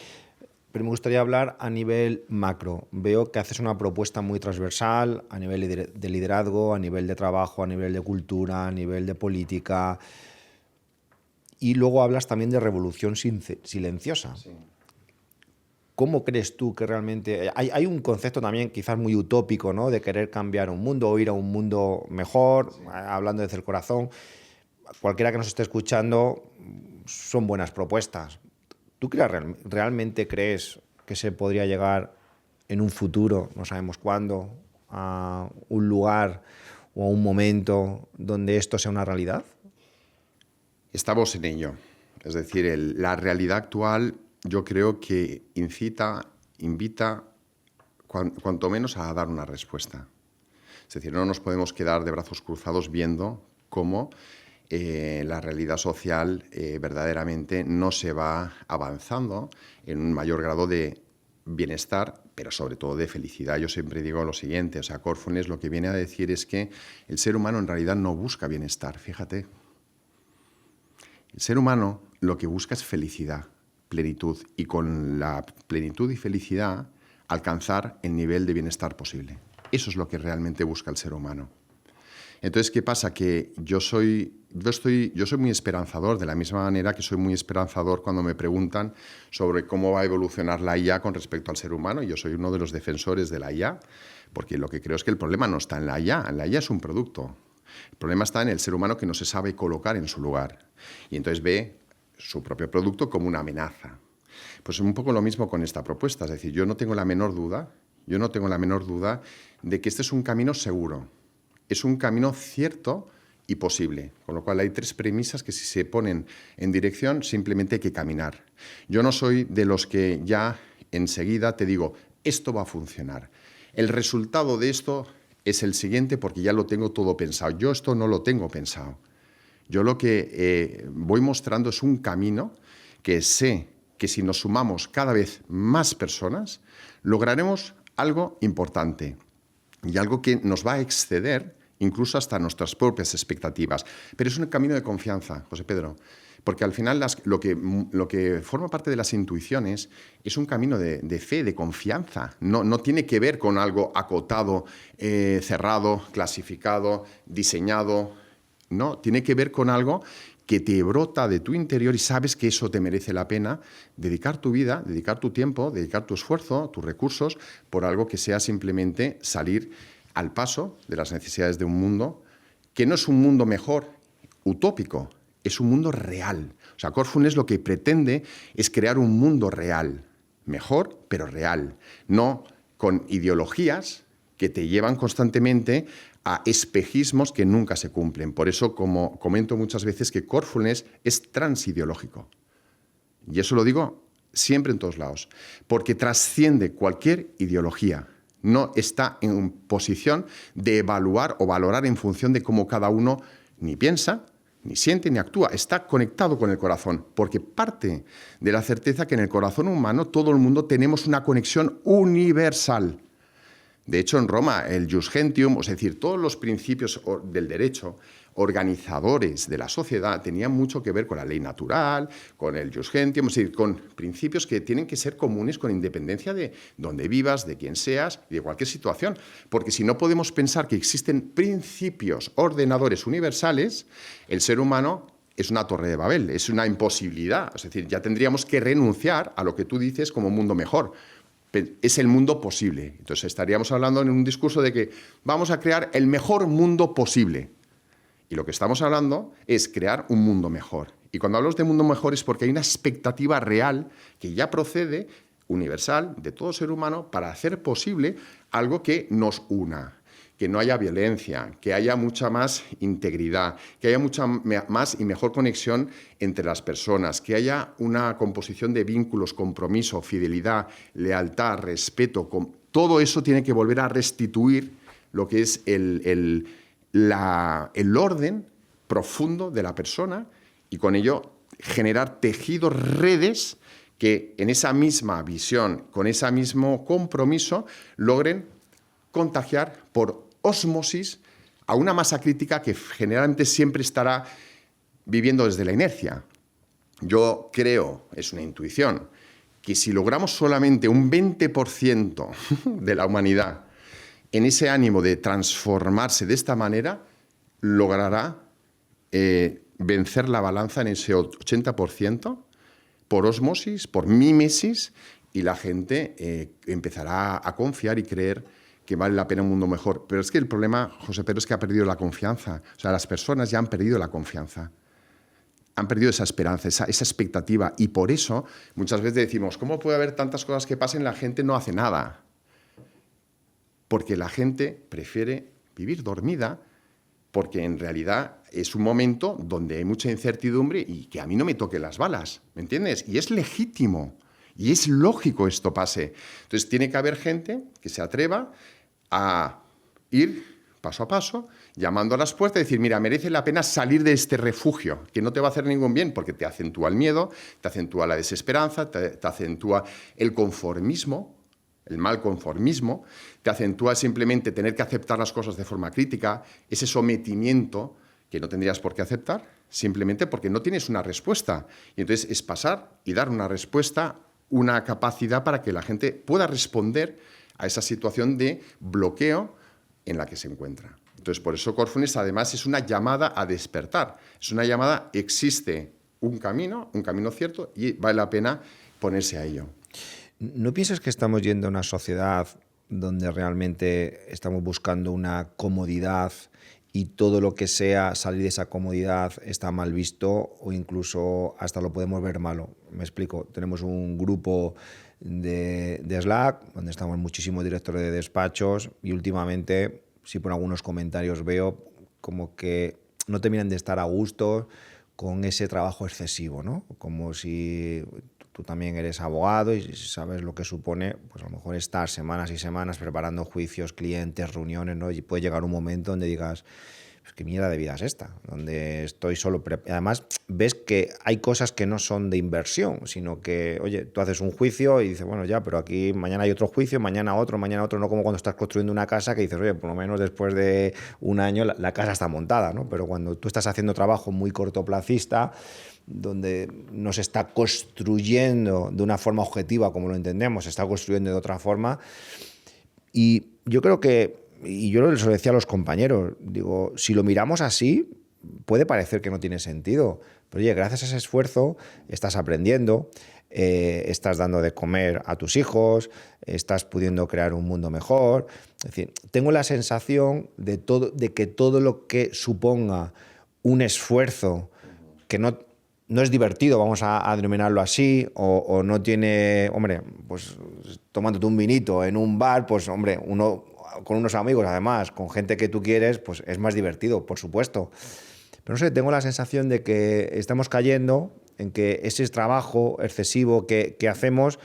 pero me gustaría hablar a nivel macro. Veo que haces una propuesta muy transversal a nivel de liderazgo, a nivel de trabajo, a nivel de cultura, a nivel de política. Y luego hablas también de revolución silenciosa. Sí. ¿Cómo crees tú que realmente...? Hay un concepto también quizás muy utópico, ¿no?, de querer cambiar un mundo o ir a un mundo mejor, sí. Hablando desde el corazón. Cualquiera que nos esté escuchando, son buenas propuestas. ¿Tú realmente crees que se podría llegar en un futuro, no sabemos cuándo, a un lugar o a un momento donde esto sea una realidad? Estamos en ello. Es decir, la realidad actual yo creo que invita cuanto menos a dar una respuesta. Es decir, no nos podemos quedar de brazos cruzados viendo cómo la realidad social verdaderamente no se va avanzando en un mayor grado de bienestar, pero sobre todo de felicidad. Yo siempre digo lo siguiente, o sea, Corefulness lo que viene a decir es que el ser humano en realidad no busca bienestar, fíjate. El ser humano lo que busca es felicidad, plenitud, y con la plenitud y felicidad alcanzar el nivel de bienestar posible. Eso es lo que realmente busca el ser humano. Entonces, ¿qué pasa? Que yo soy muy esperanzador, de la misma manera que soy muy esperanzador cuando me preguntan sobre cómo va a evolucionar la IA con respecto al ser humano. Yo soy uno de los defensores de la IA, porque lo que creo es que el problema no está en la IA. La IA es un producto. El problema está en el ser humano que no se sabe colocar en su lugar. Y entonces ve su propio producto como una amenaza. Pues un poco lo mismo con esta propuesta. Es decir, yo no tengo la menor duda de que este es un camino seguro. Es un camino cierto y posible, con lo cual hay 3 premisas que si se ponen en dirección simplemente hay que caminar. Yo no soy de los que ya enseguida te digo, esto va a funcionar. El resultado de esto es el siguiente porque ya lo tengo todo pensado. Yo esto no lo tengo pensado. Yo lo que voy mostrando es un camino que sé que si nos sumamos cada vez más personas, lograremos algo importante y algo que nos va a exceder incluso hasta nuestras propias expectativas. Pero es un camino de confianza, José Pedro, porque al final lo que forma parte de las intuiciones es un camino de fe, de confianza. No tiene que ver con algo acotado, cerrado, clasificado, diseñado. No, tiene que ver con algo que te brota de tu interior y sabes que eso te merece la pena dedicar tu vida, dedicar tu tiempo, dedicar tu esfuerzo, tus recursos, por algo que sea simplemente salir al paso de las necesidades de un mundo que no es un mundo mejor, utópico, es un mundo real. O sea, Corefulness lo que pretende es crear un mundo real, mejor, pero real, no con ideologías que te llevan constantemente a espejismos que nunca se cumplen. Por eso, como comento muchas veces, que Corefulness es transideológico. Y eso lo digo siempre en todos lados, porque trasciende cualquier ideología. No está en posición de evaluar o valorar en función de cómo cada uno ni piensa, ni siente, ni actúa. Está conectado con el corazón, porque parte de la certeza que en el corazón humano todo el mundo tenemos una conexión universal. De hecho, en Roma, el Jus Gentium, es decir, todos los principios del derecho organizadores de la sociedad tenían mucho que ver con la ley natural, con el Jus Gentium, es decir, con principios que tienen que ser comunes con independencia de dónde vivas, de quién seas y de cualquier situación. Porque si no podemos pensar que existen principios ordenadores universales, el ser humano es una torre de Babel, es una imposibilidad. Es decir, ya tendríamos que renunciar a lo que tú dices como mundo mejor. Es el mundo posible. Entonces estaríamos hablando en un discurso de que vamos a crear el mejor mundo posible. Y lo que estamos hablando es crear un mundo mejor. Y cuando hablamos de mundo mejor es porque hay una expectativa real que ya procede, universal, de todo ser humano, para hacer posible algo que nos una. Que no haya violencia, que haya mucha más integridad, que haya mucha más y mejor conexión entre las personas, que haya una composición de vínculos, compromiso, fidelidad, lealtad, respeto. Todo eso tiene que volver a restituir lo que es el orden profundo de la persona y con ello generar tejidos, redes que en esa misma visión, con ese mismo compromiso, logren contagiar por ósmosis a una masa crítica que generalmente siempre estará viviendo desde la inercia. Yo creo, es una intuición, que si logramos solamente un 20% de la humanidad en ese ánimo de transformarse de esta manera, logrará vencer la balanza en ese 80% por ósmosis, por mímesis, y la gente empezará a confiar y creer que vale la pena un mundo mejor. Pero es que el problema, José Pedro, es que ha perdido la confianza. O sea, las personas ya han perdido la confianza. Han perdido esa esperanza, esa expectativa. Y por eso muchas veces decimos, ¿cómo puede haber tantas cosas que pasen y la gente no hace nada? Porque la gente prefiere vivir dormida, porque en realidad es un momento donde hay mucha incertidumbre y que a mí no me toquen las balas, ¿me entiendes? Y es legítimo, y es lógico esto pase. Entonces tiene que haber gente que se atreva a ir paso a paso, llamando a las puertas y decir, mira, merece la pena salir de este refugio, que no te va a hacer ningún bien porque te acentúa el miedo, te acentúa la desesperanza, te acentúa el conformismo, el mal conformismo, te acentúa simplemente tener que aceptar las cosas de forma crítica, ese sometimiento que no tendrías por qué aceptar, simplemente porque no tienes una respuesta. Y entonces es pasar y dar una respuesta, una capacidad para que la gente pueda responder a esa situación de bloqueo en la que se encuentra. Entonces, por eso Corefulness además es una llamada a despertar. Es una llamada, existe un camino cierto y vale la pena ponerse a ello. ¿No piensas que estamos yendo a una sociedad donde realmente estamos buscando una comodidad y todo lo que sea salir de esa comodidad está mal visto o incluso hasta lo podemos ver malo? Me explico. Tenemos un grupo de Slack donde estamos muchísimos directores de despachos y últimamente, sí, por algunos comentarios veo como que no terminan de estar a gusto con ese trabajo excesivo, ¿no? Como si tú también eres abogado y sabes lo que supone, pues a lo mejor estar semanas y semanas preparando juicios, clientes, reuniones, ¿no? Y puede llegar un momento donde digas, pues qué mierda de vida es esta, donde estoy solo. Además, ves que hay cosas que no son de inversión, sino que, oye, tú haces un juicio y dices, bueno, ya, pero aquí mañana hay otro juicio, mañana otro, no como cuando estás construyendo una casa que dices, oye, por lo menos después de un año la casa está montada, ¿no? Pero cuando tú estás haciendo trabajo muy cortoplacista, donde no se está construyendo de una forma objetiva como lo entendemos, se está construyendo de otra forma. Y yo creo que, y yo les lo decía a los compañeros, digo, si lo miramos así, puede parecer que no tiene sentido, pero oye, gracias a ese esfuerzo estás aprendiendo, estás dando de comer a tus hijos, estás pudiendo crear un mundo mejor. Es decir, tengo la sensación de que todo lo que suponga un esfuerzo que no es divertido, vamos a denominarlo así, o no tiene, hombre, pues tomándote un vinito en un bar, pues hombre, uno con unos amigos, además, con gente que tú quieres, pues es más divertido, por supuesto. Pero no sé, tengo la sensación de que estamos cayendo en que ese trabajo excesivo que hacemos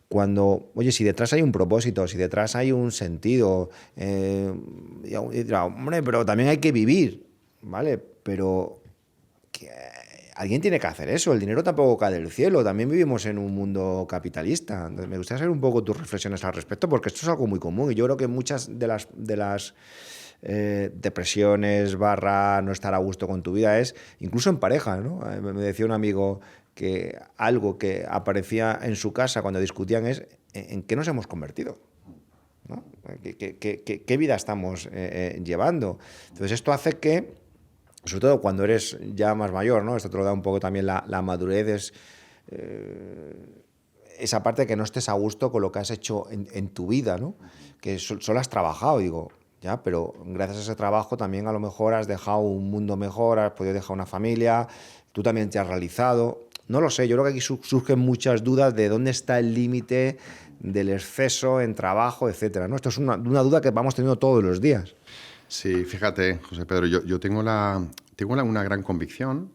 cuando, oye, si detrás hay un propósito, si detrás hay un sentido, y dirá, hombre, pero también hay que vivir, ¿vale? Pero que alguien tiene que hacer eso, el dinero tampoco cae del cielo, también vivimos en un mundo capitalista. Entonces, me gustaría saber un poco tus reflexiones al respecto, porque esto es algo muy común y yo creo que muchas de las depresiones, no estar a gusto con tu vida, es incluso en pareja, ¿no? Me decía un amigo que algo que aparecía en su casa cuando discutían es en qué nos hemos convertido, ¿no? ¿Qué vida estamos llevando? Entonces esto hace que, sobre todo cuando eres ya más mayor, ¿no? Esto te lo da un poco también la madurez, es esa parte de que no estés a gusto con lo que has hecho en tu vida, ¿no? Que solo has trabajado, digo, ya, pero gracias a ese trabajo también a lo mejor has dejado un mundo mejor, has podido dejar una familia, tú también te has realizado. No lo sé, yo creo que aquí surgen muchas dudas de dónde está el límite del exceso en trabajo, etcétera, ¿no? Esto es una duda que vamos teniendo todos los días. Sí, fíjate, José Pedro, yo tengo una gran convicción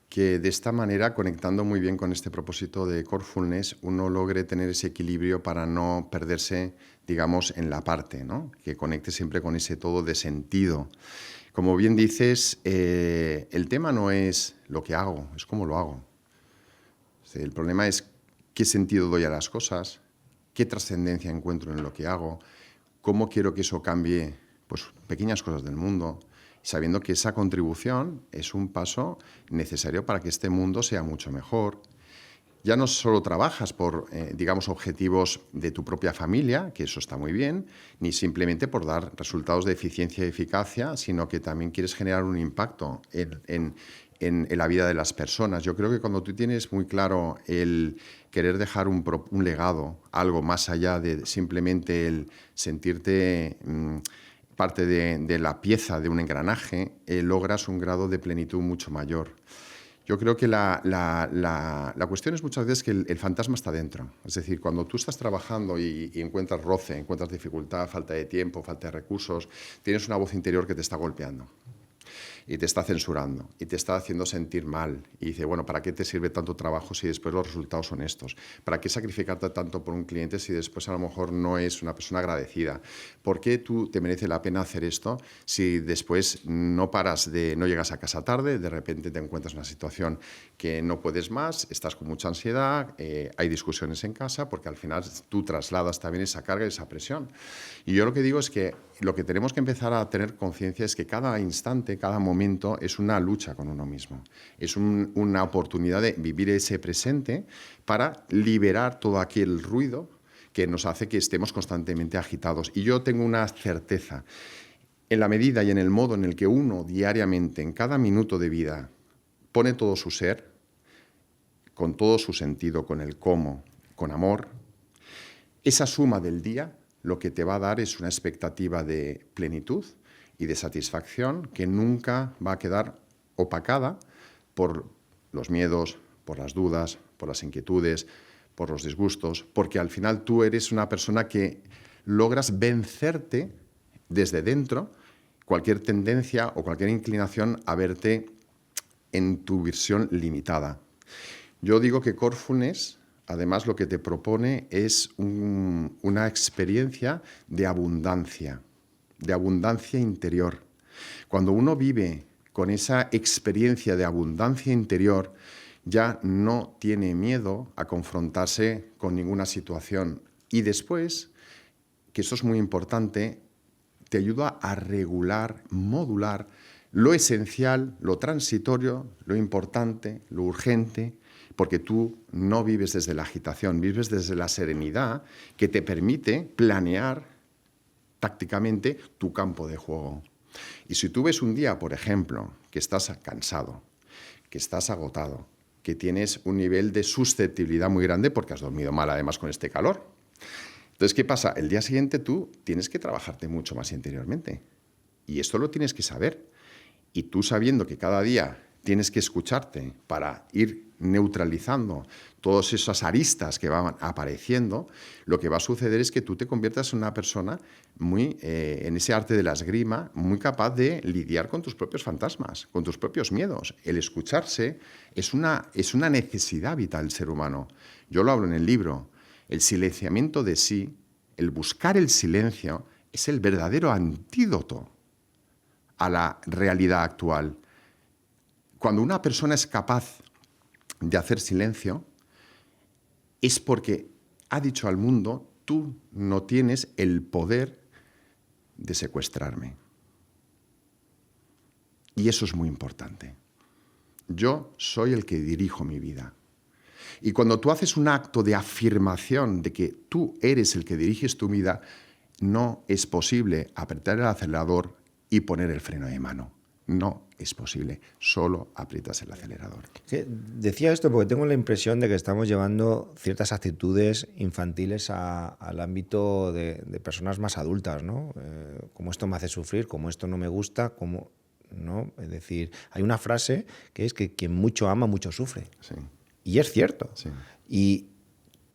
que de esta manera, conectando muy bien con este propósito de Corefulness, uno logre tener ese equilibrio para no perderse, digamos, en la parte, ¿no? Que conecte siempre con ese todo de sentido. Como bien dices, el tema no es lo que hago, es cómo lo hago. El problema es qué sentido doy a las cosas, qué trascendencia encuentro en lo que hago, cómo quiero que eso cambie, pues, pequeñas cosas del mundo, sabiendo que esa contribución es un paso necesario para que este mundo sea mucho mejor. Ya no solo trabajas por, digamos, objetivos de tu propia familia, que eso está muy bien, ni simplemente por dar resultados de eficiencia y eficacia, sino que también quieres generar un impacto en la vida de las personas. Yo creo que cuando tú tienes muy claro el querer dejar un legado, algo más allá de simplemente el sentirte parte de la pieza de un engranaje, logras un grado de plenitud mucho mayor. Yo creo que la cuestión es muchas veces que el fantasma está dentro. Es decir, cuando tú estás trabajando y encuentras roce, encuentras dificultad, falta de tiempo, falta de recursos, tienes una voz interior que te está golpeando y te está censurando y te está haciendo sentir mal. Y dice, bueno, ¿para qué te sirve tanto trabajo si después los resultados son estos? ¿Para qué sacrificarte tanto por un cliente si después a lo mejor no es una persona agradecida? ¿Por qué tú te merece la pena hacer esto si después no llegas a casa tarde, de repente te encuentras en una situación que no puedes más, estás con mucha ansiedad, hay discusiones en casa, porque al final tú trasladas también esa carga y esa presión? Y yo lo que digo es que lo que tenemos que empezar a tener conciencia es que cada instante, cada momento es una lucha con uno mismo. Es una oportunidad de vivir ese presente para liberar todo aquel ruido que nos hace que estemos constantemente agitados. Y yo tengo una certeza. En la medida y en el modo en el que uno diariamente, en cada minuto de vida, pone todo su ser, con todo su sentido, con el cómo, con amor, esa suma del día lo que te va a dar es una expectativa de plenitud y de satisfacción que nunca va a quedar opacada por los miedos, por las dudas, por las inquietudes, por los disgustos, porque al final tú eres una persona que logras vencerte desde dentro cualquier tendencia o cualquier inclinación a verte en tu visión limitada. Yo digo que Corefulness, además, lo que te propone es una experiencia de abundancia interior. Cuando uno vive con esa experiencia de abundancia interior, ya no tiene miedo a confrontarse con ninguna situación. Y después, que eso es muy importante, te ayuda a regular, modular lo esencial, lo transitorio, lo importante, lo urgente, porque tú no vives desde la agitación, vives desde la serenidad que te permite planear tácticamente tu campo de juego. Y si tú ves un día, por ejemplo, que estás cansado, que estás agotado, que tienes un nivel de susceptibilidad muy grande porque has dormido mal además con este calor, entonces, ¿qué pasa? El día siguiente tú tienes que trabajarte mucho más interiormente. Y esto lo tienes que saber. Y tú sabiendo que cada día tienes que escucharte para ir neutralizando todas esas aristas que van apareciendo, lo que va a suceder es que tú te conviertas en una persona muy, en ese arte de la esgrima, muy capaz de lidiar con tus propios fantasmas, con tus propios miedos. El escucharse es una necesidad vital del ser humano. Yo lo hablo en el libro. El silenciamiento de sí, el buscar el silencio, es el verdadero antídoto a la realidad actual. Cuando una persona es capaz de hacer silencio, es porque ha dicho al mundo: tú no tienes el poder de secuestrarme. Y eso es muy importante. Yo soy el que dirijo mi vida. Y cuando tú haces un acto de afirmación de que tú eres el que diriges tu vida, no es posible apretar el acelerador y poner el freno de mano. No es posible, solo aprietas el acelerador. Decía esto porque tengo la impresión de que estamos llevando ciertas actitudes infantiles al ámbito de personas más adultas, ¿no? Como esto me hace sufrir, como esto no me gusta, como, ¿no? Es decir, hay una frase que es que quien mucho ama, mucho sufre. Sí. Y es cierto. Sí. Y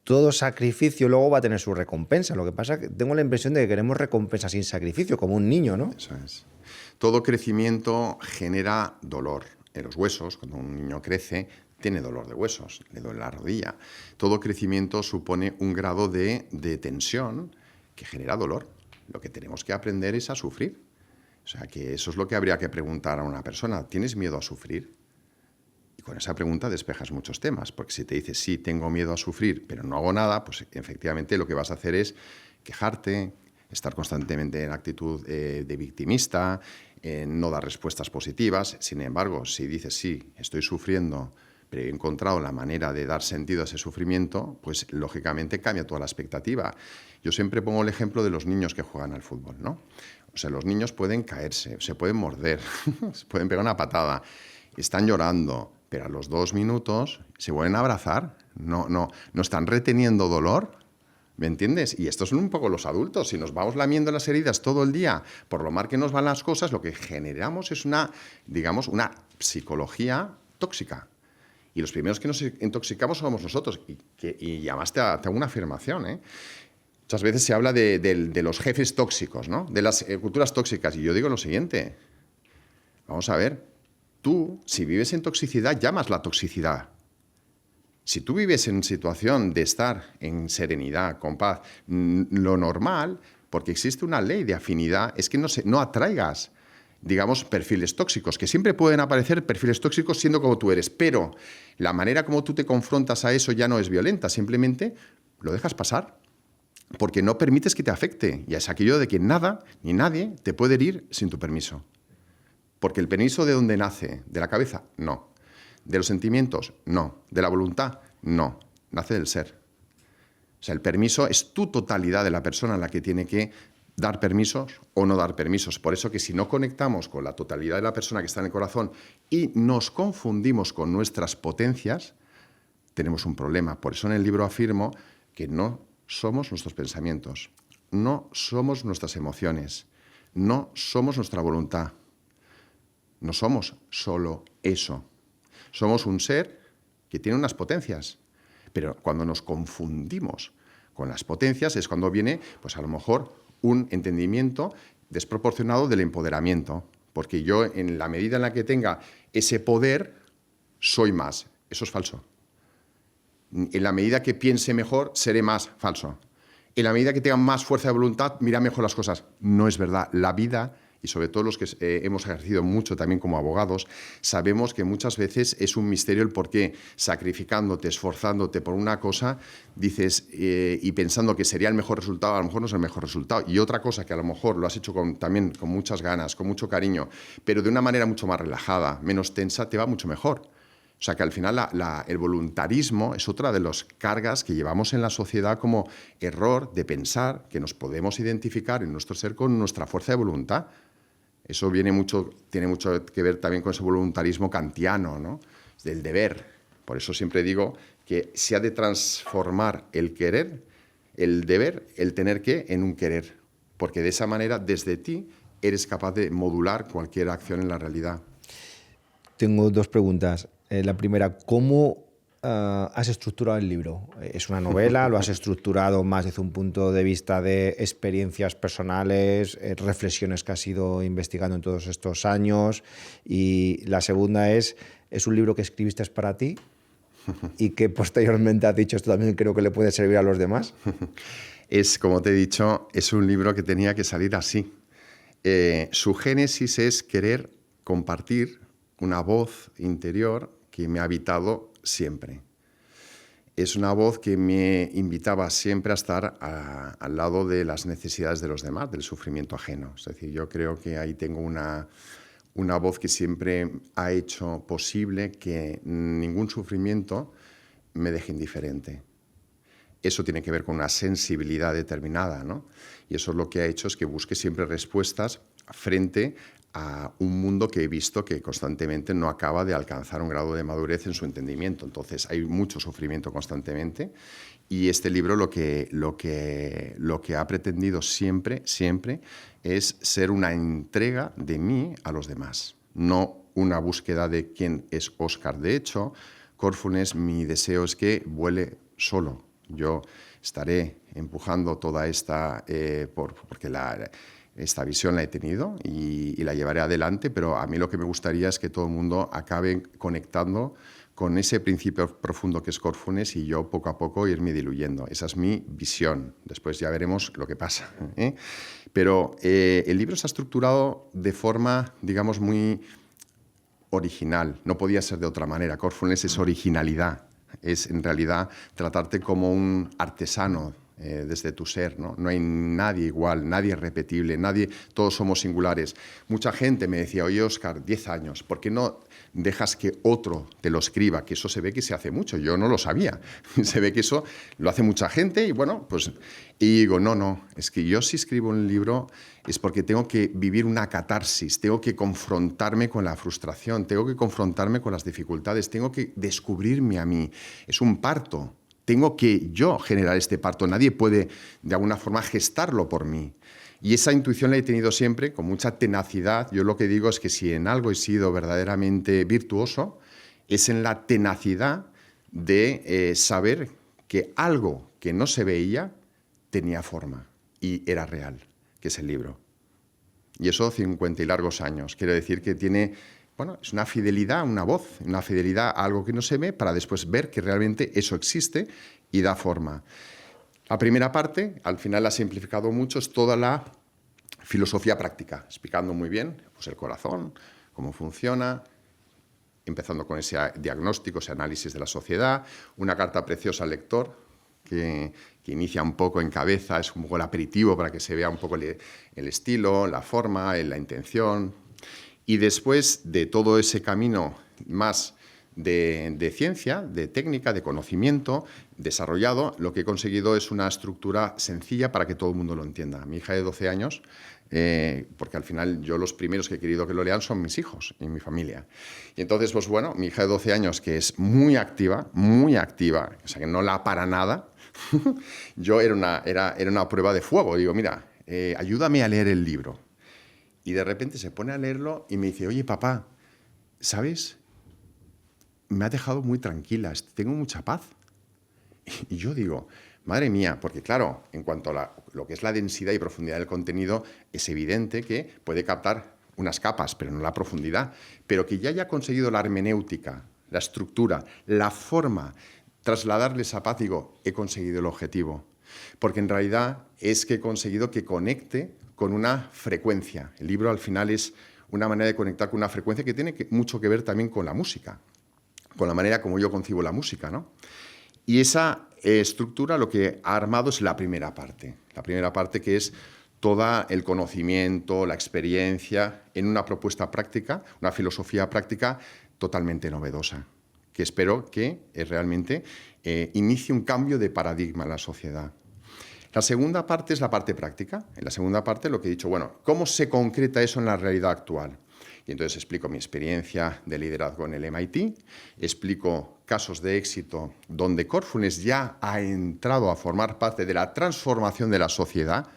todo sacrificio luego va a tener su recompensa. Lo que pasa es que tengo la impresión de que queremos recompensa sin sacrificio, como un niño, ¿no? Eso es. Todo crecimiento genera dolor en los huesos. Cuando un niño crece, tiene dolor de huesos, le duele la rodilla. Todo crecimiento supone un grado de tensión que genera dolor. Lo que tenemos que aprender es a sufrir. O sea, que eso es lo que habría que preguntar a una persona. ¿Tienes miedo a sufrir? Y con esa pregunta despejas muchos temas, porque si te dices, sí, tengo miedo a sufrir, pero no hago nada, pues efectivamente lo que vas a hacer es quejarte, estar constantemente en actitud de victimista, no dar respuestas positivas. Sin embargo, si dices, sí, estoy sufriendo, pero he encontrado la manera de dar sentido a ese sufrimiento, pues lógicamente cambia toda la expectativa. Yo siempre pongo el ejemplo de los niños que juegan al fútbol, ¿no? O sea, los niños pueden caerse, se pueden morder, se pueden pegar una patada, están llorando, pero a los 2 minutos se vuelven a abrazar, no están reteniendo dolor. ¿Me entiendes? Y estos son un poco los adultos. Si nos vamos lamiendo las heridas todo el día por lo mal que nos van las cosas, lo que generamos es una psicología tóxica. Y los primeros que nos intoxicamos somos nosotros. Y además te hago una afirmación, ¿eh? Muchas veces se habla de los jefes tóxicos, ¿no? De las culturas tóxicas. Y yo digo lo siguiente. Vamos a ver. Tú, si vives en toxicidad, llamas la toxicidad. Si tú vives en situación de estar en serenidad, con paz, lo normal, porque existe una ley de afinidad, es que no atraigas, digamos, perfiles tóxicos, que siempre pueden aparecer perfiles tóxicos siendo como tú eres, pero la manera como tú te confrontas a eso ya no es violenta, simplemente lo dejas pasar, porque no permites que te afecte. Y es aquello de que nada ni nadie te puede herir sin tu permiso. Porque el permiso, ¿de dónde nace? ¿De la cabeza? No. ¿De los sentimientos? No. ¿De la voluntad? No. Nace del ser. O sea, el permiso es tu totalidad de la persona la que tiene que dar permisos o no dar permisos. Por eso que si no conectamos con la totalidad de la persona que está en el corazón y nos confundimos con nuestras potencias, tenemos un problema. Por eso en el libro afirmo que no somos nuestros pensamientos, no somos nuestras emociones, no somos nuestra voluntad. No somos solo eso. Somos un ser que tiene unas potencias, pero cuando nos confundimos con las potencias es cuando viene, pues a lo mejor, un entendimiento desproporcionado del empoderamiento, porque yo, en la medida en la que tenga ese poder, soy más. Eso es falso. En la medida que piense mejor, seré más. Falso. En la medida que tenga más fuerza de voluntad, mira mejor las cosas. No es verdad. La vida, y sobre todo los que hemos ejercido mucho también como abogados, sabemos que muchas veces es un misterio el por qué, sacrificándote, esforzándote por una cosa, dices, y pensando que sería el mejor resultado, a lo mejor no es el mejor resultado. Y otra cosa que a lo mejor lo has hecho también con muchas ganas, con mucho cariño, pero de una manera mucho más relajada, menos tensa, te va mucho mejor. O sea que al final el voluntarismo es otra de las cargas que llevamos en la sociedad como error de pensar que nos podemos identificar en nuestro ser con nuestra fuerza de voluntad. Eso tiene mucho que ver también con ese voluntarismo kantiano, ¿no? Del deber. Por eso siempre digo que se ha de transformar el querer, el deber, el tener que, en un querer. Porque de esa manera, desde ti, eres capaz de modular cualquier acción en la realidad. Tengo 2 preguntas. La primera, ¿cómo has estructurado el libro? ¿Es una novela? ¿Lo has estructurado más desde un punto de vista de experiencias personales, reflexiones que has ido investigando en todos estos años? Y la segunda ¿es un libro que escribiste para ti y que posteriormente has dicho esto también creo que le puede servir a los demás? Es, como te he dicho, es un libro que tenía que salir así. Su génesis es querer compartir una voz interior que me ha habitado siempre. Es una voz que me invitaba siempre a estar al lado de las necesidades de los demás, del sufrimiento ajeno. Es decir, yo creo que ahí tengo una voz que siempre ha hecho posible que ningún sufrimiento me deje indiferente. Eso tiene que ver con una sensibilidad determinada, ¿no? Y eso es lo que ha hecho es que busque siempre respuestas frente a un mundo que he visto que constantemente no acaba de alcanzar un grado de madurez en su entendimiento. Entonces hay mucho sufrimiento constantemente y este libro lo que ha pretendido siempre es ser una entrega de mí a los demás, no una búsqueda de quién es Óscar. De hecho, Corfúnes, mi deseo es que vuele solo. Yo estaré empujando toda esta, porque esta visión la he tenido y la llevaré adelante, pero a mí lo que me gustaría es que todo el mundo acabe conectando con ese principio profundo que es Corfúnes y yo poco a poco irme diluyendo. Esa es mi visión. Después ya veremos lo que pasa, ¿eh? Pero el libro está estructurado de forma, digamos, muy original. No podía ser de otra manera. Corfúnes es originalidad. Es en realidad tratarte como un artesano desde tu ser, ¿no? No hay nadie igual, nadie repetible, todos somos singulares. Mucha gente me decía, oye, Óscar, 10 años, ¿por qué no dejas que otro te lo escriba? Que eso se ve que se hace mucho, yo no lo sabía. Se ve que eso lo hace mucha gente y bueno, pues... Y digo, no, es que yo si escribo un libro es porque tengo que vivir una catarsis, tengo que confrontarme con la frustración, tengo que confrontarme con las dificultades, tengo que descubrirme a mí. Es un parto. Tengo que yo generar este parto. Nadie puede, de alguna forma, gestarlo por mí. Y esa intuición la he tenido siempre, con mucha tenacidad. Yo lo que digo es que si en algo he sido verdaderamente virtuoso, es en la tenacidad de saber que algo que no se veía tenía forma y era real, que es el libro. Y eso 50 y largos años. Quiero decir que tiene... Bueno, es una fidelidad a una voz, una fidelidad a algo que no se ve para después ver que realmente eso existe y da forma. La primera parte, al final la he simplificado mucho, es toda la filosofía práctica, explicando muy bien pues, el corazón, cómo funciona, empezando con ese diagnóstico, ese análisis de la sociedad, una carta preciosa al lector que inicia un poco en cabeza, es un poco el aperitivo para que se vea un poco el estilo, la forma, la intención. Y después de todo ese camino más de ciencia, de técnica, de conocimiento desarrollado, lo que he conseguido es una estructura sencilla para que todo el mundo lo entienda. Mi hija de 12 años, porque al final yo los primeros que he querido que lo lean son mis hijos y mi familia. Y entonces, pues bueno, mi hija de 12 años, que es muy activa, o sea que no la para nada, yo era una prueba de fuego. Digo, mira, ayúdame a leer el libro. Y de repente se pone a leerlo y me dice, oye, papá, ¿sabes? Me ha dejado muy tranquila, tengo mucha paz. Y yo digo, madre mía, porque claro, en cuanto a lo que es la densidad y profundidad del contenido, es evidente que puede captar unas capas, pero no la profundidad. Pero que ya haya conseguido la hermenéutica, la estructura, la forma, trasladarle esa paz, digo, he conseguido el objetivo. Porque en realidad es que he conseguido que conecte con una frecuencia. El libro al final es una manera de conectar con una frecuencia que tiene mucho que ver también con la música, con la manera como yo concibo la música, ¿no? Y esa estructura lo que ha armado es la primera parte que es todo el conocimiento, la experiencia en una propuesta práctica, una filosofía práctica totalmente novedosa, que espero que realmente inicie un cambio de paradigma en la sociedad. La segunda parte es la parte práctica. En la segunda parte lo que he dicho, bueno, ¿cómo se concreta eso en la realidad actual? Y entonces explico mi experiencia de liderazgo en el MIT, explico casos de éxito donde Corfúnes ya ha entrado a formar parte de la transformación de la sociedad.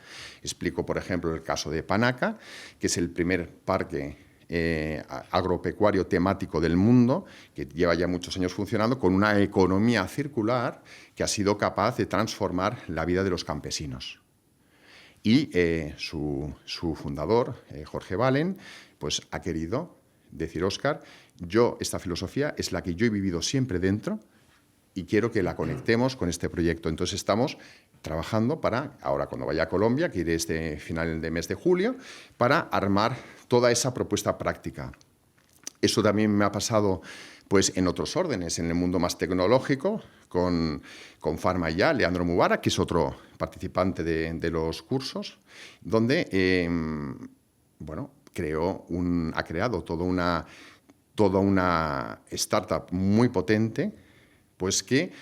Explico, por ejemplo, el caso de Panaca, que es el primer parque agropecuario temático del mundo, que lleva ya muchos años funcionando, con una economía circular que ha sido capaz de transformar la vida de los campesinos. Y su fundador, Jorge Valen, pues ha querido decir: Óscar, esta filosofía es la que yo he vivido siempre dentro y quiero que la conectemos con este proyecto. Entonces estamos trabajando para, ahora cuando vaya a Colombia, que iré este final de mes de julio, para armar toda esa propuesta práctica. Eso también me ha pasado pues, en otros órdenes, en el mundo más tecnológico, con Pharma Ya, Leandro Mubarak, que es otro participante de los cursos, donde ha creado toda una startup muy potente, pues que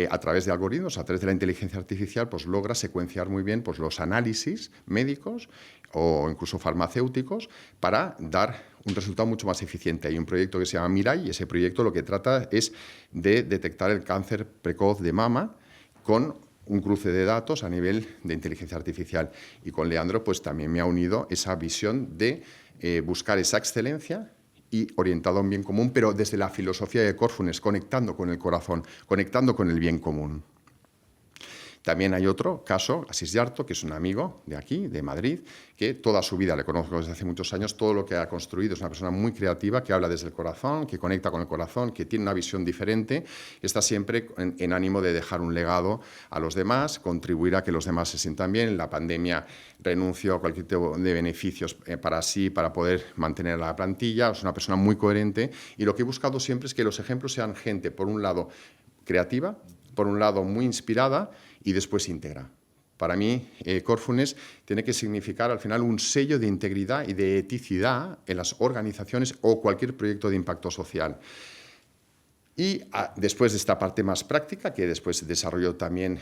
a través de algoritmos, a través de la inteligencia artificial, pues logra secuenciar muy bien pues, los análisis médicos o incluso farmacéuticos para dar un resultado mucho más eficiente. Hay un proyecto que se llama Mirai y ese proyecto lo que trata es de detectar el cáncer precoz de mama con un cruce de datos a nivel de inteligencia artificial. Y con Leandro pues también me ha unido esa visión de buscar esa excelencia y orientado a un bien común, pero desde la filosofía de Corfounes, conectando con el corazón, conectando con el bien común. También hay otro caso, Asís Yarto, que es un amigo de aquí, de Madrid, que toda su vida, le conozco desde hace muchos años, todo lo que ha construido, es una persona muy creativa, que habla desde el corazón, que conecta con el corazón, que tiene una visión diferente, está siempre en ánimo de dejar un legado a los demás, contribuir a que los demás se sientan bien. En la pandemia renunció a cualquier tipo de beneficios para sí, para poder mantener la plantilla. Es una persona muy coherente y lo que he buscado siempre es que los ejemplos sean gente, por un lado, creativa, por un lado, muy inspirada y después íntegra. Para mí, Corfounes tiene que significar al final un sello de integridad y de eticidad en las organizaciones o cualquier proyecto de impacto social. Y después de esta parte más práctica, que después desarrolló también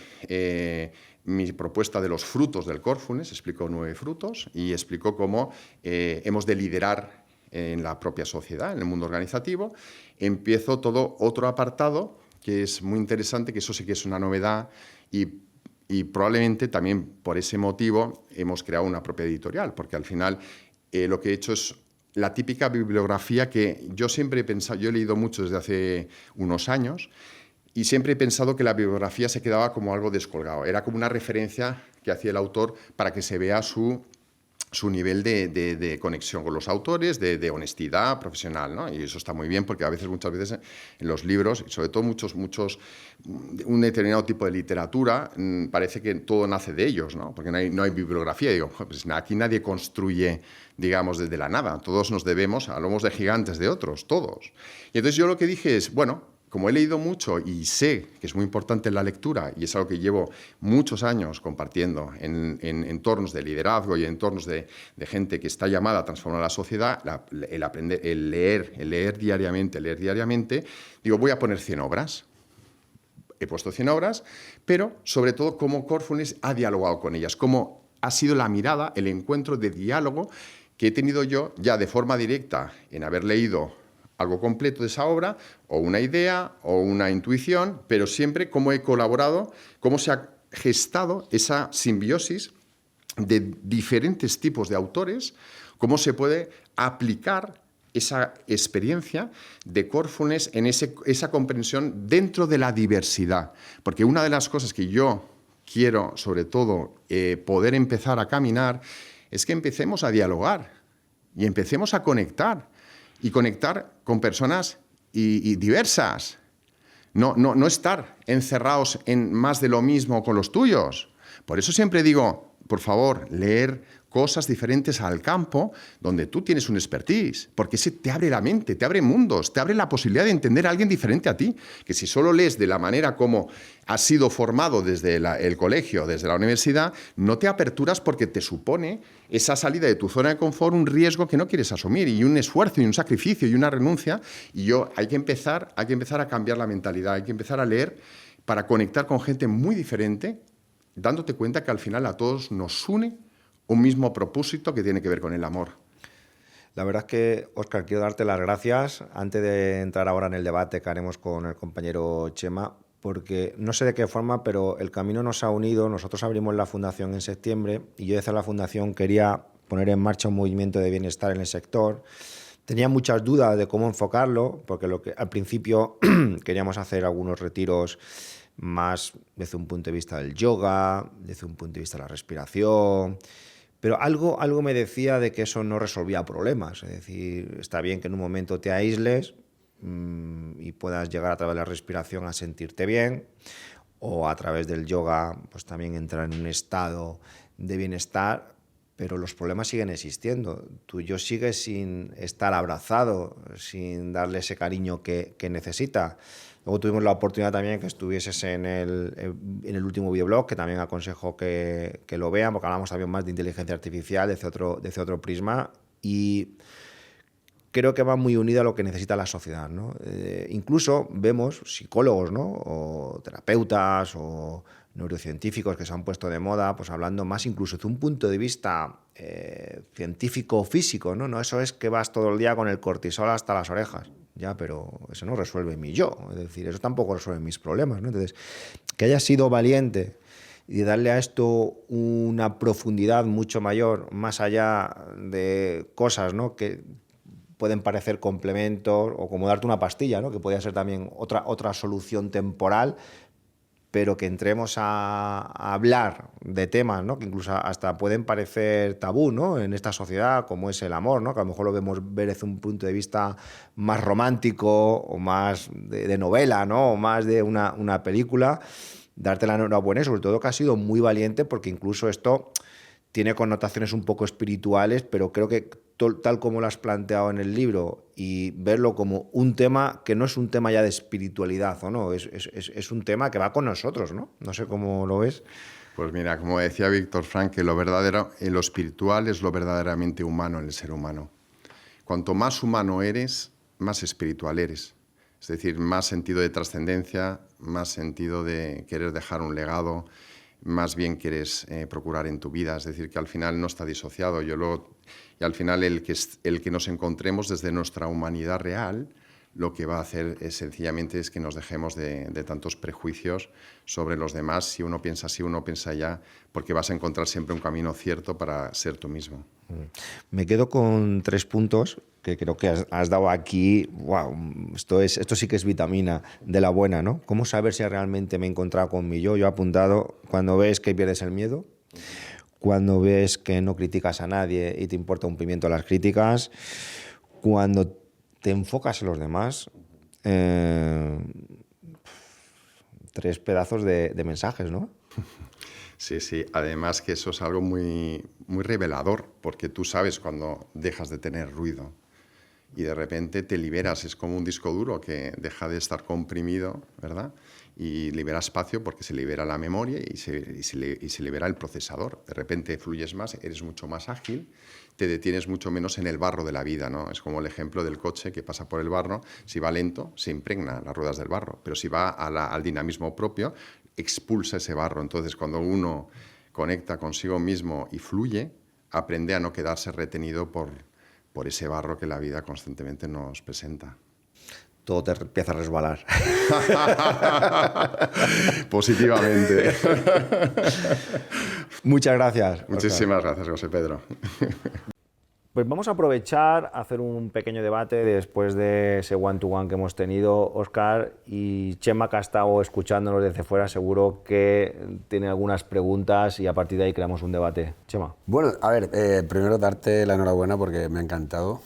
mi propuesta de los frutos del Corfounes, explicó 9 frutos y explicó cómo hemos de liderar en la propia sociedad, en el mundo organizativo. Empiezo todo otro apartado que es muy interesante, que eso sí que es una novedad y probablemente también por ese motivo hemos creado una propia editorial, porque al final lo que he hecho es la típica bibliografía que yo siempre he pensado, yo he leído mucho desde hace unos años y siempre he pensado que la bibliografía se quedaba como algo descolgado, era como una referencia que hacía el autor para que se vea su nivel de conexión con los autores, de honestidad profesional, ¿no? Y eso está muy bien porque muchas veces en los libros, y sobre todo un determinado tipo de literatura, parece que todo nace de ellos, ¿no? Porque no hay bibliografía. Digo, pues aquí nadie construye, digamos, desde la nada. Todos nos debemos a lomos de gigantes de otros, todos. Y entonces yo lo que dije es, bueno, como he leído mucho y sé que es muy importante la lectura y es algo que llevo muchos años compartiendo en entornos de liderazgo y en entornos de gente que está llamada a transformar la sociedad, el leer diariamente, digo, voy a poner 100 obras. He puesto 100 obras, pero sobre todo cómo Corfounes ha dialogado con ellas, cómo ha sido la mirada, el encuentro de diálogo que he tenido yo ya de forma directa en haber leído algo completo de esa obra, o una idea, o una intuición, pero siempre cómo he colaborado, cómo se ha gestado esa simbiosis de diferentes tipos de autores, cómo se puede aplicar esa experiencia de Corfounes en esa comprensión dentro de la diversidad. Porque una de las cosas que yo quiero, sobre todo, poder empezar a caminar, es que empecemos a dialogar y empecemos a conectar. Y conectar con personas y diversas. No estar encerrados en más de lo mismo con los tuyos. Por eso siempre digo, por favor, leer cosas diferentes al campo donde tú tienes un expertise, porque ese te abre la mente, te abre mundos, te abre la posibilidad de entender a alguien diferente a ti, que si solo lees de la manera como has sido formado desde el colegio, desde la universidad, no te aperturas porque te supone esa salida de tu zona de confort un riesgo que no quieres asumir y un esfuerzo y un sacrificio y una renuncia. Y hay que empezar a cambiar la mentalidad, hay que empezar a leer para conectar con gente muy diferente, dándote cuenta que al final a todos nos une un mismo propósito que tiene que ver con el amor. La verdad es que, Óscar, quiero darte las gracias antes de entrar ahora en el debate que haremos con el compañero Chema, porque no sé de qué forma, pero el camino nos ha unido. Nosotros abrimos la fundación en septiembre y yo desde la fundación quería poner en marcha un movimiento de bienestar en el sector. Tenía muchas dudas de cómo enfocarlo, porque al principio queríamos hacer algunos retiros más desde un punto de vista del yoga, desde un punto de vista de la respiración, pero algo me decía de que eso no resolvía problemas. Es decir, está bien que en un momento te aísles y puedas llegar a través de la respiración a sentirte bien, o a través del yoga pues también entrar en un estado de bienestar, pero los problemas siguen existiendo. Tú y yo sigues sin estar abrazado, sin darle ese cariño que necesita. Luego tuvimos la oportunidad también que estuvieses en el último videoblog, que también aconsejo que lo vean, porque hablamos también más de inteligencia artificial desde otro prisma, y creo que va muy unida a lo que necesita la sociedad, ¿no? Incluso vemos psicólogos, ¿no? O terapeutas o neurocientíficos que se han puesto de moda, pues hablando más incluso desde un punto de vista científico-físico, ¿no? No, eso es que vas todo el día con el cortisol hasta las orejas. Ya, pero eso no resuelve mi yo, es decir, eso tampoco resuelve mis problemas, ¿no? Entonces, que hayas sido valiente y darle a esto una profundidad mucho mayor, más allá de cosas, ¿no?, que pueden parecer complementos, o como darte una pastilla, ¿no?, que podría ser también otra solución temporal, pero que entremos a hablar de temas, ¿no?, que incluso hasta pueden parecer tabú, ¿no?, en esta sociedad, como es el amor, ¿no?, que a lo mejor lo vemos ver desde un punto de vista más romántico o más de novela, ¿no?, o más de una película. Darte la enhorabuena y sobre todo que has sido muy valiente, porque incluso esto tiene connotaciones un poco espirituales, pero creo que tal como lo has planteado en el libro, y verlo como un tema que no es un tema ya de espiritualidad, ¿o no? Es un tema que va con nosotros, ¿no? No sé cómo lo ves. Pues mira, como decía Víctor Frank, que lo espiritual es lo verdaderamente humano en el ser humano. Cuanto más humano eres, más espiritual eres. Es decir, más sentido de trascendencia, más sentido de querer dejar un legado, más bien quieres procurar en tu vida. Es decir, que al final no está disociado. Y al final el que nos encontremos desde nuestra humanidad real, lo que va a hacer sencillamente es que nos dejemos de tantos prejuicios sobre los demás. Si uno piensa así, uno piensa allá, porque vas a encontrar siempre un camino cierto para ser tú mismo. Me quedo con 3 puntos que creo que has dado aquí. Wow, esto sí que es vitamina de la buena, ¿no? ¿Cómo saber si realmente me he encontrado con mi yo? Yo he apuntado: cuando ves que pierdes el miedo, cuando ves que no criticas a nadie y te importa un pimiento las críticas, cuando te enfocas en los demás. 3 pedazos de mensajes, ¿no? Sí, sí. Además que eso es algo muy, muy revelador, porque tú sabes cuando dejas de tener ruido y de repente te liberas. Es como un disco duro que deja de estar comprimido, ¿verdad? Y libera espacio porque se libera la memoria y se libera el procesador. De repente fluyes más, eres mucho más ágil, te detienes mucho menos en el barro de la vida, ¿no? Es como el ejemplo del coche que pasa por el barro. Si va lento, se impregna las ruedas del barro, pero si va al dinamismo propio, expulsa ese barro. Entonces, cuando uno conecta consigo mismo y fluye, aprende a no quedarse retenido por ese barro que la vida constantemente nos presenta. Todo te empieza a resbalar. Positivamente. Muchas gracias. Muchísimas gracias, José Pedro. Pues vamos a aprovechar a hacer un pequeño debate después de ese one-to-one que hemos tenido. Óscar y Chema, que ha estado escuchándonos desde fuera, seguro que tiene algunas preguntas y a partir de ahí creamos un debate. Chema. Bueno, a ver, primero darte la enhorabuena porque me ha encantado.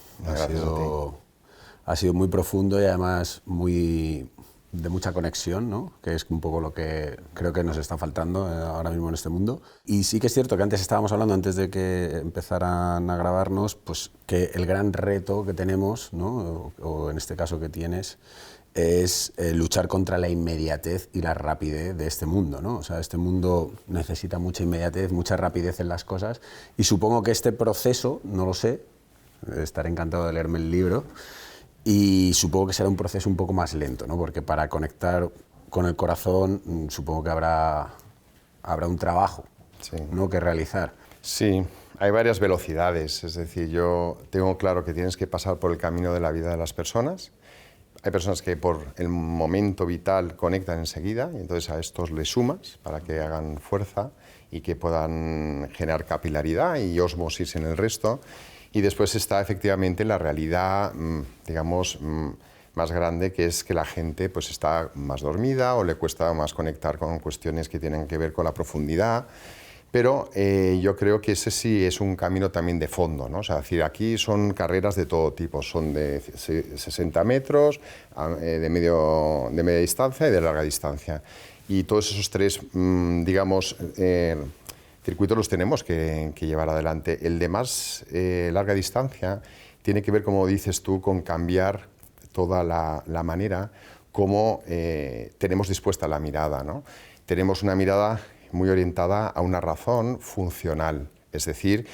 Ha sido muy profundo y además de mucha conexión, ¿no? Que es un poco lo que creo que nos está faltando ahora mismo en este mundo. Y sí que es cierto que antes estábamos hablando, antes de que empezaran a grabarnos, pues que el gran reto que tenemos, ¿no? O en este caso que tienes, es luchar contra la inmediatez y la rapidez de este mundo, ¿no? O sea, este mundo necesita mucha inmediatez, mucha rapidez en las cosas, y supongo que este proceso, no lo sé, estaré encantado de leerme el libro, y supongo que será un proceso un poco más lento, ¿no? Porque para conectar con el corazón supongo que habrá un trabajo, sí, ¿no?, que realizar. Sí, hay varias velocidades. Es decir, yo tengo claro que tienes que pasar por el camino de la vida de las personas. Hay personas que por el momento vital conectan enseguida y entonces a estos les sumas para que hagan fuerza y que puedan generar capilaridad y ósmosis en el resto. Y después está efectivamente la realidad, digamos, más grande, que es que la gente pues está más dormida o le cuesta más conectar con cuestiones que tienen que ver con la profundidad. Pero yo creo que ese sí es un camino también de fondo, ¿no? O sea, es decir, aquí son carreras de todo tipo, son de 60 metros, de media distancia y de larga distancia. Y todos esos tres, digamos, circuitos los tenemos que llevar adelante. El de más larga distancia tiene que ver, como dices tú, con cambiar toda la manera como tenemos dispuesta la mirada, ¿no? Tenemos una mirada muy orientada a una razón funcional, es decir,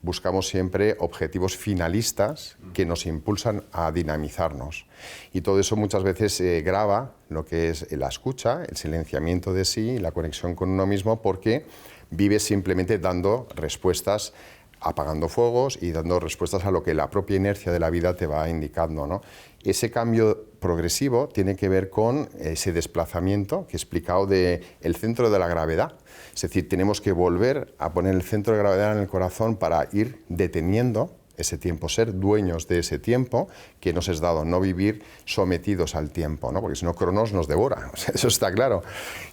buscamos siempre objetivos finalistas que nos impulsan a dinamizarnos. Y todo eso muchas veces grava lo que es la escucha, el silenciamiento de sí, la conexión con uno mismo, porque vives simplemente dando respuestas, apagando fuegos y dando respuestas a lo que la propia inercia de la vida te va indicando, ¿no? Ese cambio progresivo tiene que ver con ese desplazamiento que he explicado del centro de la gravedad. Es decir, tenemos que volver a poner el centro de gravedad en el corazón para ir deteniendo ese tiempo, ser dueños de ese tiempo que nos es dado, no vivir sometidos al tiempo, ¿no? Porque si no, Cronos nos devora, o sea, eso está claro.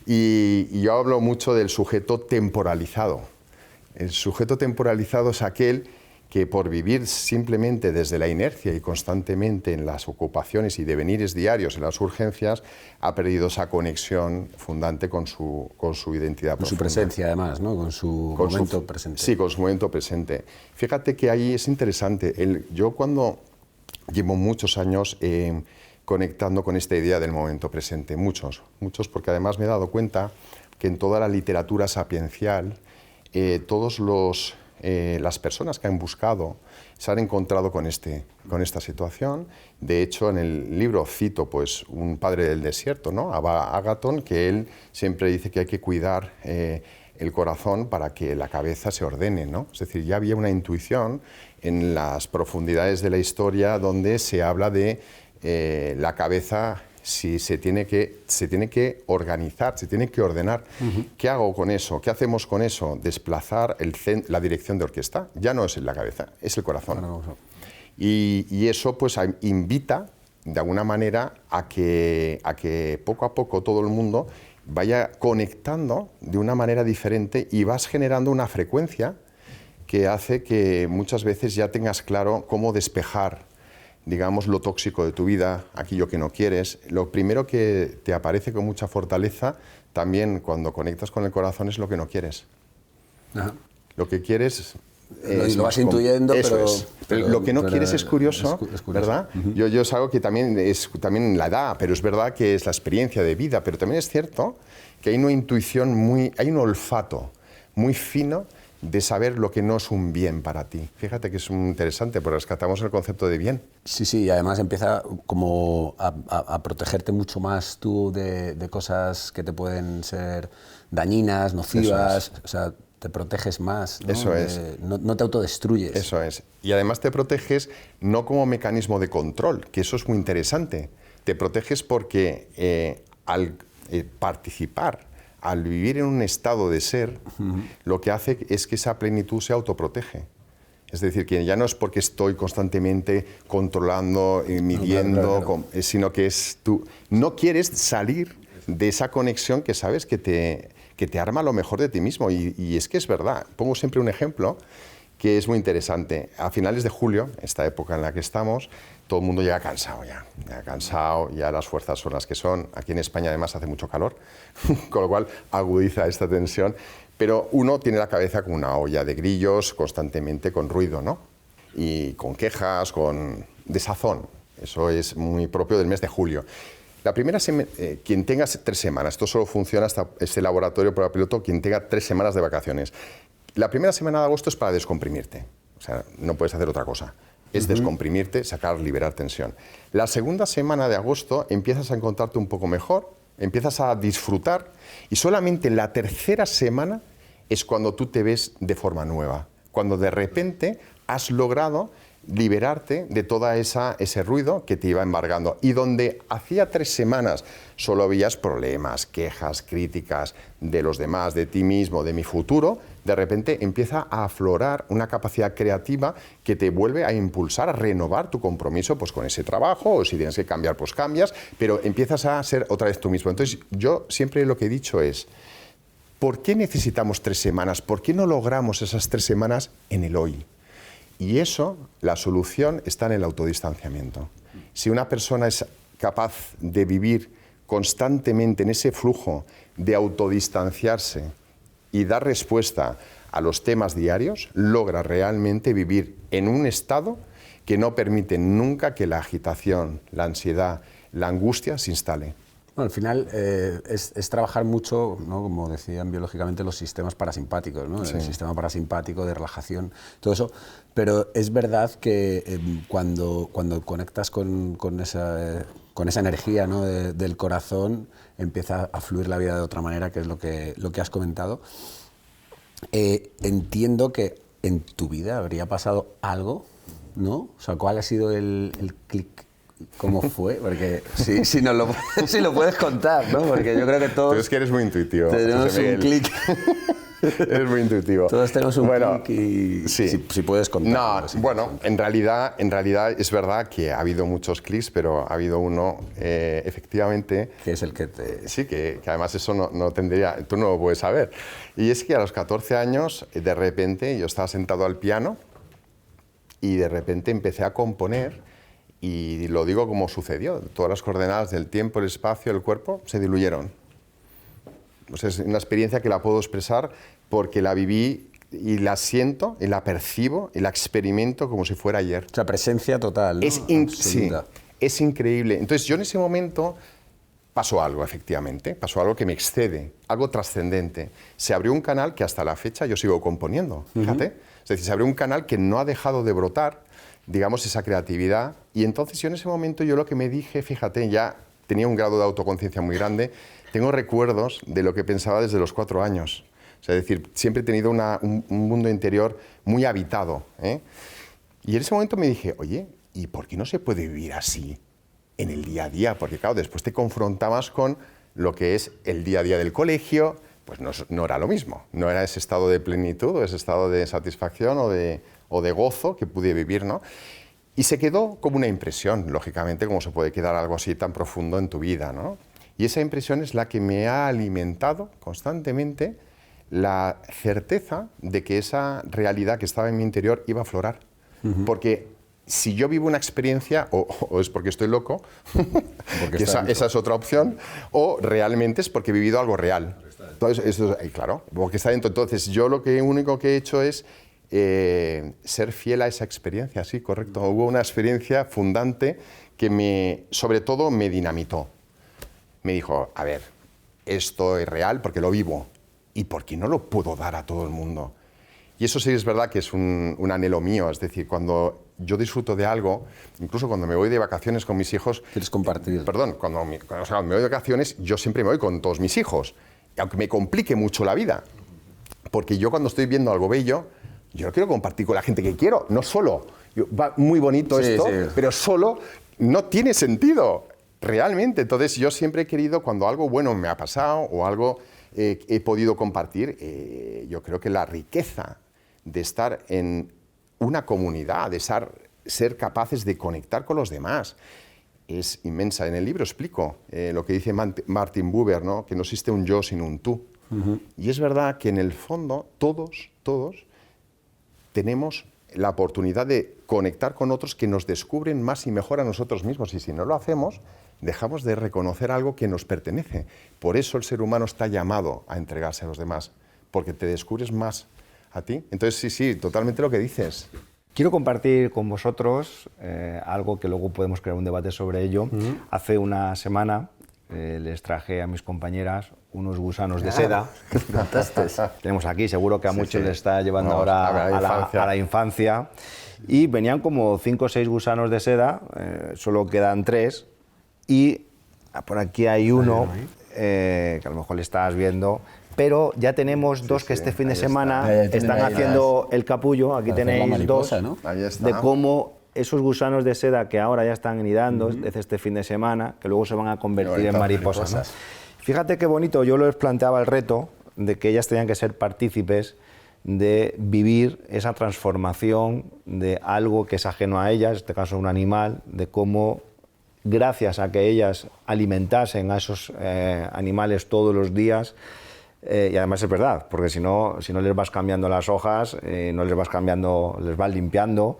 Y yo hablo mucho del sujeto temporalizado. El sujeto temporalizado es aquel que por vivir simplemente desde la inercia y constantemente en las ocupaciones y devenires diarios, en las urgencias, ha perdido esa conexión fundante con su identidad con profunda. Su presencia, además, ¿no? Con su momento presente. Sí, con su momento presente. Fíjate que ahí es interesante. Yo cuando llevo muchos años conectando con esta idea del momento presente, muchos, porque además me he dado cuenta que en toda la literatura sapiencial, las personas que han buscado se han encontrado con esta situación. De hecho, en el libro cito pues, un padre del desierto, ¿no? Abba Agathon, que él siempre dice que hay que cuidar el corazón para que la cabeza se ordene, ¿no? Es decir, ya había una intuición en las profundidades de la historia donde se habla de la cabeza. Si se tiene que organizar, se tiene que ordenar. ¿Qué hago con eso? ¿Qué hacemos con eso? Desplazar la dirección de orquesta. Ya no es en la cabeza, es el corazón. Y eso pues invita, de alguna manera, a que poco a poco todo el mundo vaya conectando de una manera diferente y vas generando una frecuencia que hace que muchas veces ya tengas claro cómo despejar, digamos, lo tóxico de tu vida, aquello que no quieres. Lo primero que te aparece con mucha fortaleza, también cuando conectas con el corazón, es lo que no quieres. Ajá. Lo que quieres... lo vas intuyendo, pero lo que no quieres es curioso, es curioso. ¿verdad? Yo es algo que también es la edad, pero es verdad que es la experiencia de vida, pero también es cierto que hay una intuición hay un olfato muy fino de saber lo que no es un bien para ti. Fíjate que es muy interesante, porque rescatamos el concepto de bien. Sí, y además empieza como a protegerte mucho más tú de cosas que te pueden ser dañinas, nocivas, o sea, te proteges más, ¿no? Eso es. No te autodestruyes. Eso es. Y además te proteges no como mecanismo de control, que eso es muy interesante. Te proteges porque al participar, al vivir en un estado de ser, lo que hace es que esa plenitud se autoprotege. Es decir, que ya no es porque estoy constantemente controlando, midiendo, claro. Sino que es tú. No quieres salir de esa conexión que sabes que te arma lo mejor de ti mismo. Y es que es verdad. Pongo siempre un ejemplo que es muy interesante. A finales de julio, esta época en la que estamos, todo el mundo llega cansado ya las fuerzas son las que son. Aquí en España además hace mucho calor, con lo cual agudiza esta tensión. Pero uno tiene la cabeza como una olla de grillos, constantemente con ruido, ¿no? Y con quejas, con desazón. Eso es muy propio del mes de julio. La primera semana, quien tenga 3 semanas, esto solo funciona hasta este laboratorio para piloto, quien tenga 3 semanas de vacaciones. La primera semana de agosto es para descomprimirte, o sea, no puedes hacer otra cosa. Es descomprimirte, sacar, liberar tensión. La segunda semana de agosto empiezas a encontrarte un poco mejor, empiezas a disfrutar y solamente en la tercera semana es cuando tú te ves de forma nueva, cuando de repente has logrado liberarte de toda ese ruido que te iba embargando. Y donde hacía 3 semanas solo veías problemas, quejas, críticas de los demás, de ti mismo, de mi futuro, de repente empieza a aflorar una capacidad creativa que te vuelve a impulsar, a renovar tu compromiso pues, con ese trabajo, o si tienes que cambiar, pues cambias, pero empiezas a ser otra vez tú mismo. Entonces, yo siempre lo que he dicho es, ¿por qué necesitamos 3 semanas? ¿Por qué no logramos esas 3 semanas en el hoy? Y eso, la solución está en el autodistanciamiento. Si una persona es capaz de vivir constantemente en ese flujo de autodistanciarse y dar respuesta a los temas diarios, logra realmente vivir en un estado que no permite nunca que la agitación, la ansiedad, la angustia se instale. Bueno, al final es trabajar mucho, ¿no? Como decían biológicamente, los sistemas parasimpáticos, ¿no? Sí. El sistema parasimpático de relajación, todo eso. Pero es verdad que cuando conectas con esa energía, ¿no? del corazón, empieza a fluir la vida de otra manera, que es lo que has comentado. Entiendo que en tu vida habría pasado algo, ¿no? O sea, ¿cuál ha sido el clic? ¿Cómo fue? Porque si lo puedes contar, ¿no? Porque yo creo que todos... Pero es que eres muy intuitivo. Tenemos un clic. Eres muy intuitivo. Todos tenemos un clic y si puedes contar. No, bueno, en realidad es verdad que ha habido muchos clics, pero ha habido uno, efectivamente... Que es el que te... Sí, que además eso no tendría... Tú no lo puedes saber. Y es que a los 14 años, de repente, yo estaba sentado al piano y de repente empecé a componer. Y lo digo como sucedió, todas las coordenadas del tiempo, el espacio, el cuerpo se diluyeron. O sea, es una experiencia que la puedo expresar porque la viví y la siento, y la percibo, y la experimento como si fuera ayer. O sea, presencia total, ¿no? Sí, es increíble. Entonces yo en ese momento pasó algo, efectivamente, pasó algo que me excede, algo trascendente. Se abrió un canal que hasta la fecha yo sigo componiendo, fíjate. Es decir, se abrió un canal que no ha dejado de brotar, digamos, esa creatividad. Y entonces yo en ese momento yo lo que me dije, fíjate, ya tenía un grado de autoconciencia muy grande, tengo recuerdos de lo que pensaba desde los 4 años. O sea, es decir, siempre he tenido un mundo interior muy habitado, ¿eh? Y en ese momento me dije, oye, ¿y por qué no se puede vivir así en el día a día? Porque claro, después te confrontabas con lo que es el día a día del colegio, pues no era lo mismo, no era ese estado de plenitud o ese estado de satisfacción o de gozo que pude vivir, ¿no? Y se quedó como una impresión, lógicamente, como se puede quedar algo así tan profundo en tu vida, ¿no? Y esa impresión es la que me ha alimentado constantemente la certeza de que esa realidad que estaba en mi interior iba a aflorar. Porque si yo vivo una experiencia, o es porque estoy loco, que esa es otra opción, o realmente es porque he vivido algo real. Entonces, claro, porque está dentro. Entonces, yo lo único que he hecho es ser fiel a esa experiencia, sí, correcto. Hubo una experiencia fundante que sobre todo me dinamitó. Me dijo, a ver, esto es real porque lo vivo, ¿y por qué no lo puedo dar a todo el mundo? Y eso sí es verdad que es un anhelo mío, es decir, cuando yo disfruto de algo, incluso cuando me voy de vacaciones con mis hijos... ¿Quieres compartir? Perdón, cuando me voy de vacaciones, yo siempre me voy con todos mis hijos, aunque me complique mucho la vida, porque yo cuando estoy viendo algo bello, yo lo quiero compartir con la gente que quiero, no solo. Va muy bonito esto, pero solo no tiene sentido, realmente. Entonces yo siempre he querido, cuando algo bueno me ha pasado o algo he podido compartir, yo creo que la riqueza de estar en una comunidad, de ser capaces de conectar con los demás, es inmensa. En el libro explico lo que dice Martin Buber, ¿no? Que no existe un yo sin un tú. Y es verdad que en el fondo todos tenemos la oportunidad de conectar con otros que nos descubren más y mejor a nosotros mismos. Y si no lo hacemos, dejamos de reconocer algo que nos pertenece. Por eso el ser humano está llamado a entregarse a los demás, porque te descubres más a ti. Entonces, sí, totalmente lo que dices. Quiero compartir con vosotros algo que luego podemos crear un debate sobre ello. Hace una semana les traje a mis compañeras unos gusanos de seda. Tenemos aquí, seguro que a muchos les está llevando ahora a la infancia. Y venían como 5 o 6 gusanos de seda, solo quedan 3. Y por aquí hay uno, que a lo mejor le estás viendo, pero ya tenemos dos que este fin de semana están haciendo el capullo. Aquí tenéis mariposa, dos, ¿no? Ahí está. de cómo esos gusanos de seda que ahora ya están anidando desde este fin de semana, que luego se van a convertir en mariposas, ¿no? Fíjate qué bonito, yo les planteaba el reto de que ellas tenían que ser partícipes de vivir esa transformación de algo que es ajeno a ellas, en este caso un animal, de cómo gracias a que ellas alimentasen a esos animales todos los días, y además es verdad, porque si no les vas cambiando las hojas, no les vas cambiando, les vas limpiando.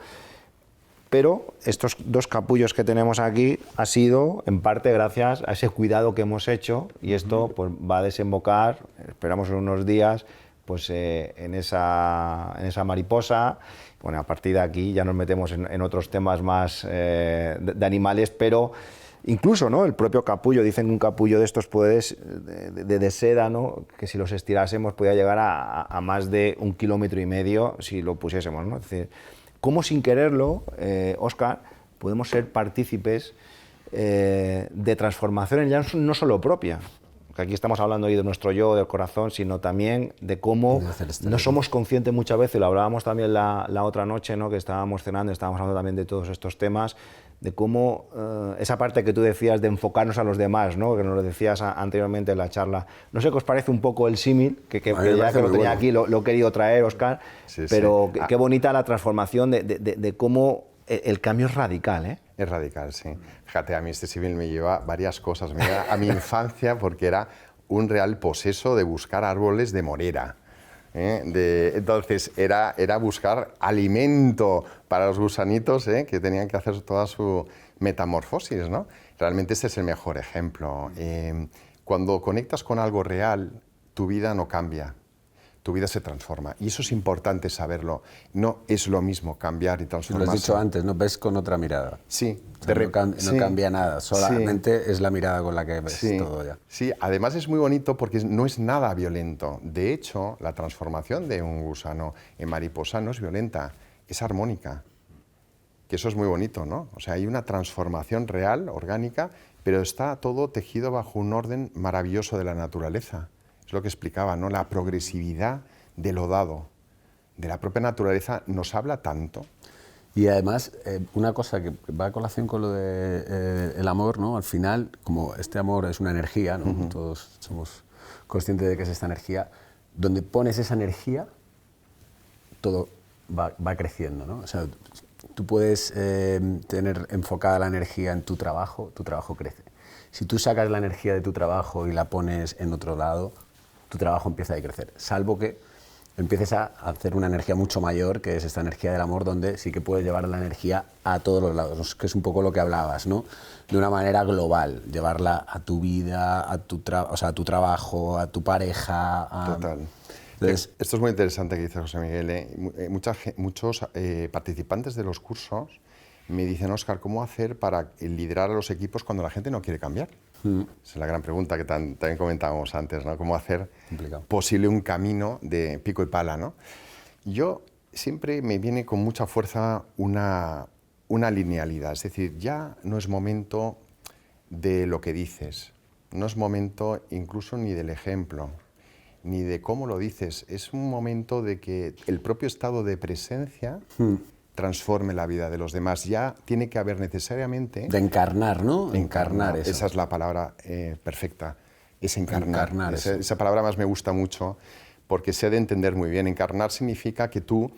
Pero estos dos capullos que tenemos aquí ha sido en parte gracias a ese cuidado que hemos hecho, y esto pues, va a desembocar, esperamos en unos días, pues, en esa mariposa. Bueno, a partir de aquí ya nos metemos en otros temas más de animales, pero incluso, ¿no?, el propio capullo, dicen que un capullo de estos de seda, ¿no?, que si los estirásemos podía llegar a más de 1,5 kilómetros si lo pusiésemos, ¿no? Es decir, cómo sin quererlo, Óscar, podemos ser partícipes de transformaciones ya no solo propias, que aquí estamos hablando hoy de nuestro yo, del corazón, sino también de cómo no somos conscientes muchas veces, lo hablábamos también la otra noche, ¿no?, que estábamos cenando, estábamos hablando también de todos estos temas, de cómo esa parte que tú decías de enfocarnos a los demás, ¿no?, que nos lo decías anteriormente en la charla. No sé qué os parece un poco el símil, que ya que lo tenía aquí, lo he querido traer, Óscar, pero qué bonita la transformación de cómo el cambio es radical, ¿eh? Es radical, sí. Fíjate, a mí este símil me lleva varias cosas. Me lleva a mi infancia porque era un real poseso de buscar árboles de morera. Entonces era buscar alimento para los gusanitos, que tenían que hacer toda su metamorfosis, ¿no? Realmente ese es el mejor ejemplo. Cuando conectas con algo real, tu vida no cambia, tu vida se transforma. Y eso es importante saberlo. No es lo mismo cambiar y transformarse. Lo has dicho antes, ¿no? Ves con otra mirada. Sí. O sea, no cambia nada, solamente es la mirada con la que ves todo ya. Sí, además es muy bonito porque no es nada violento. De hecho, la transformación de un gusano en mariposa no es violenta, es armónica. Que eso es muy bonito, ¿no? O sea, hay una transformación real, orgánica, pero está todo tejido bajo un orden maravilloso de la naturaleza. Es lo que explicaba, ¿no? La progresividad de lo dado, de la propia naturaleza, nos habla tanto. Y además, una cosa que va a colación con lo del amor, ¿no? Al final, como este amor es una energía, ¿no? Todos somos conscientes de que es esta energía, donde pones esa energía, todo va creciendo, ¿no? O sea, tú puedes tener enfocada la energía en tu trabajo crece. Si tú sacas la energía de tu trabajo y la pones en otro lado, tu trabajo empieza a crecer, salvo que empieces a hacer una energía mucho mayor, que es esta energía del amor, donde sí que puedes llevar la energía a todos los lados, que es un poco lo que hablabas, ¿no? De una manera global, llevarla a tu vida, a tu trabajo, a tu pareja. Total. Entonces, esto es muy interesante que dice José Miguel. Muchos participantes de los cursos me dicen, Óscar, ¿cómo hacer para liderar a los equipos cuando la gente no quiere cambiar? Esa es la gran pregunta que también comentábamos antes, ¿no? ¿Cómo hacer posible un camino de pico y pala, ¿no? Yo siempre me viene con mucha fuerza una linealidad, es decir, ya no es momento de lo que dices, no es momento incluso ni del ejemplo, ni de cómo lo dices, es un momento de que el propio estado de presencia transforme la vida de los demás. Ya tiene que haber necesariamente... De encarnar, ¿no? Encarnar eso. Esa es la palabra perfecta, es encarnar. Esa palabra más me gusta mucho porque sé de entender muy bien. Encarnar significa que tú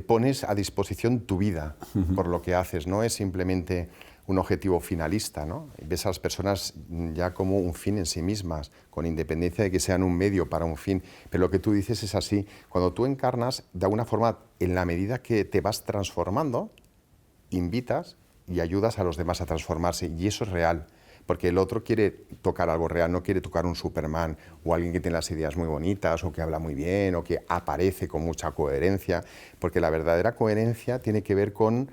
pones a disposición tu vida por lo que haces, no es simplemente un objetivo finalista, ¿no? Ves a las personas ya como un fin en sí mismas, con independencia de que sean un medio para un fin. Pero lo que tú dices es así. Cuando tú encarnas, de alguna forma, en la medida que te vas transformando, invitas y ayudas a los demás a transformarse. Y eso es real. Porque el otro quiere tocar algo real, no quiere tocar un Superman o alguien que tiene las ideas muy bonitas o que habla muy bien o que aparece con mucha coherencia. Porque la verdadera coherencia tiene que ver con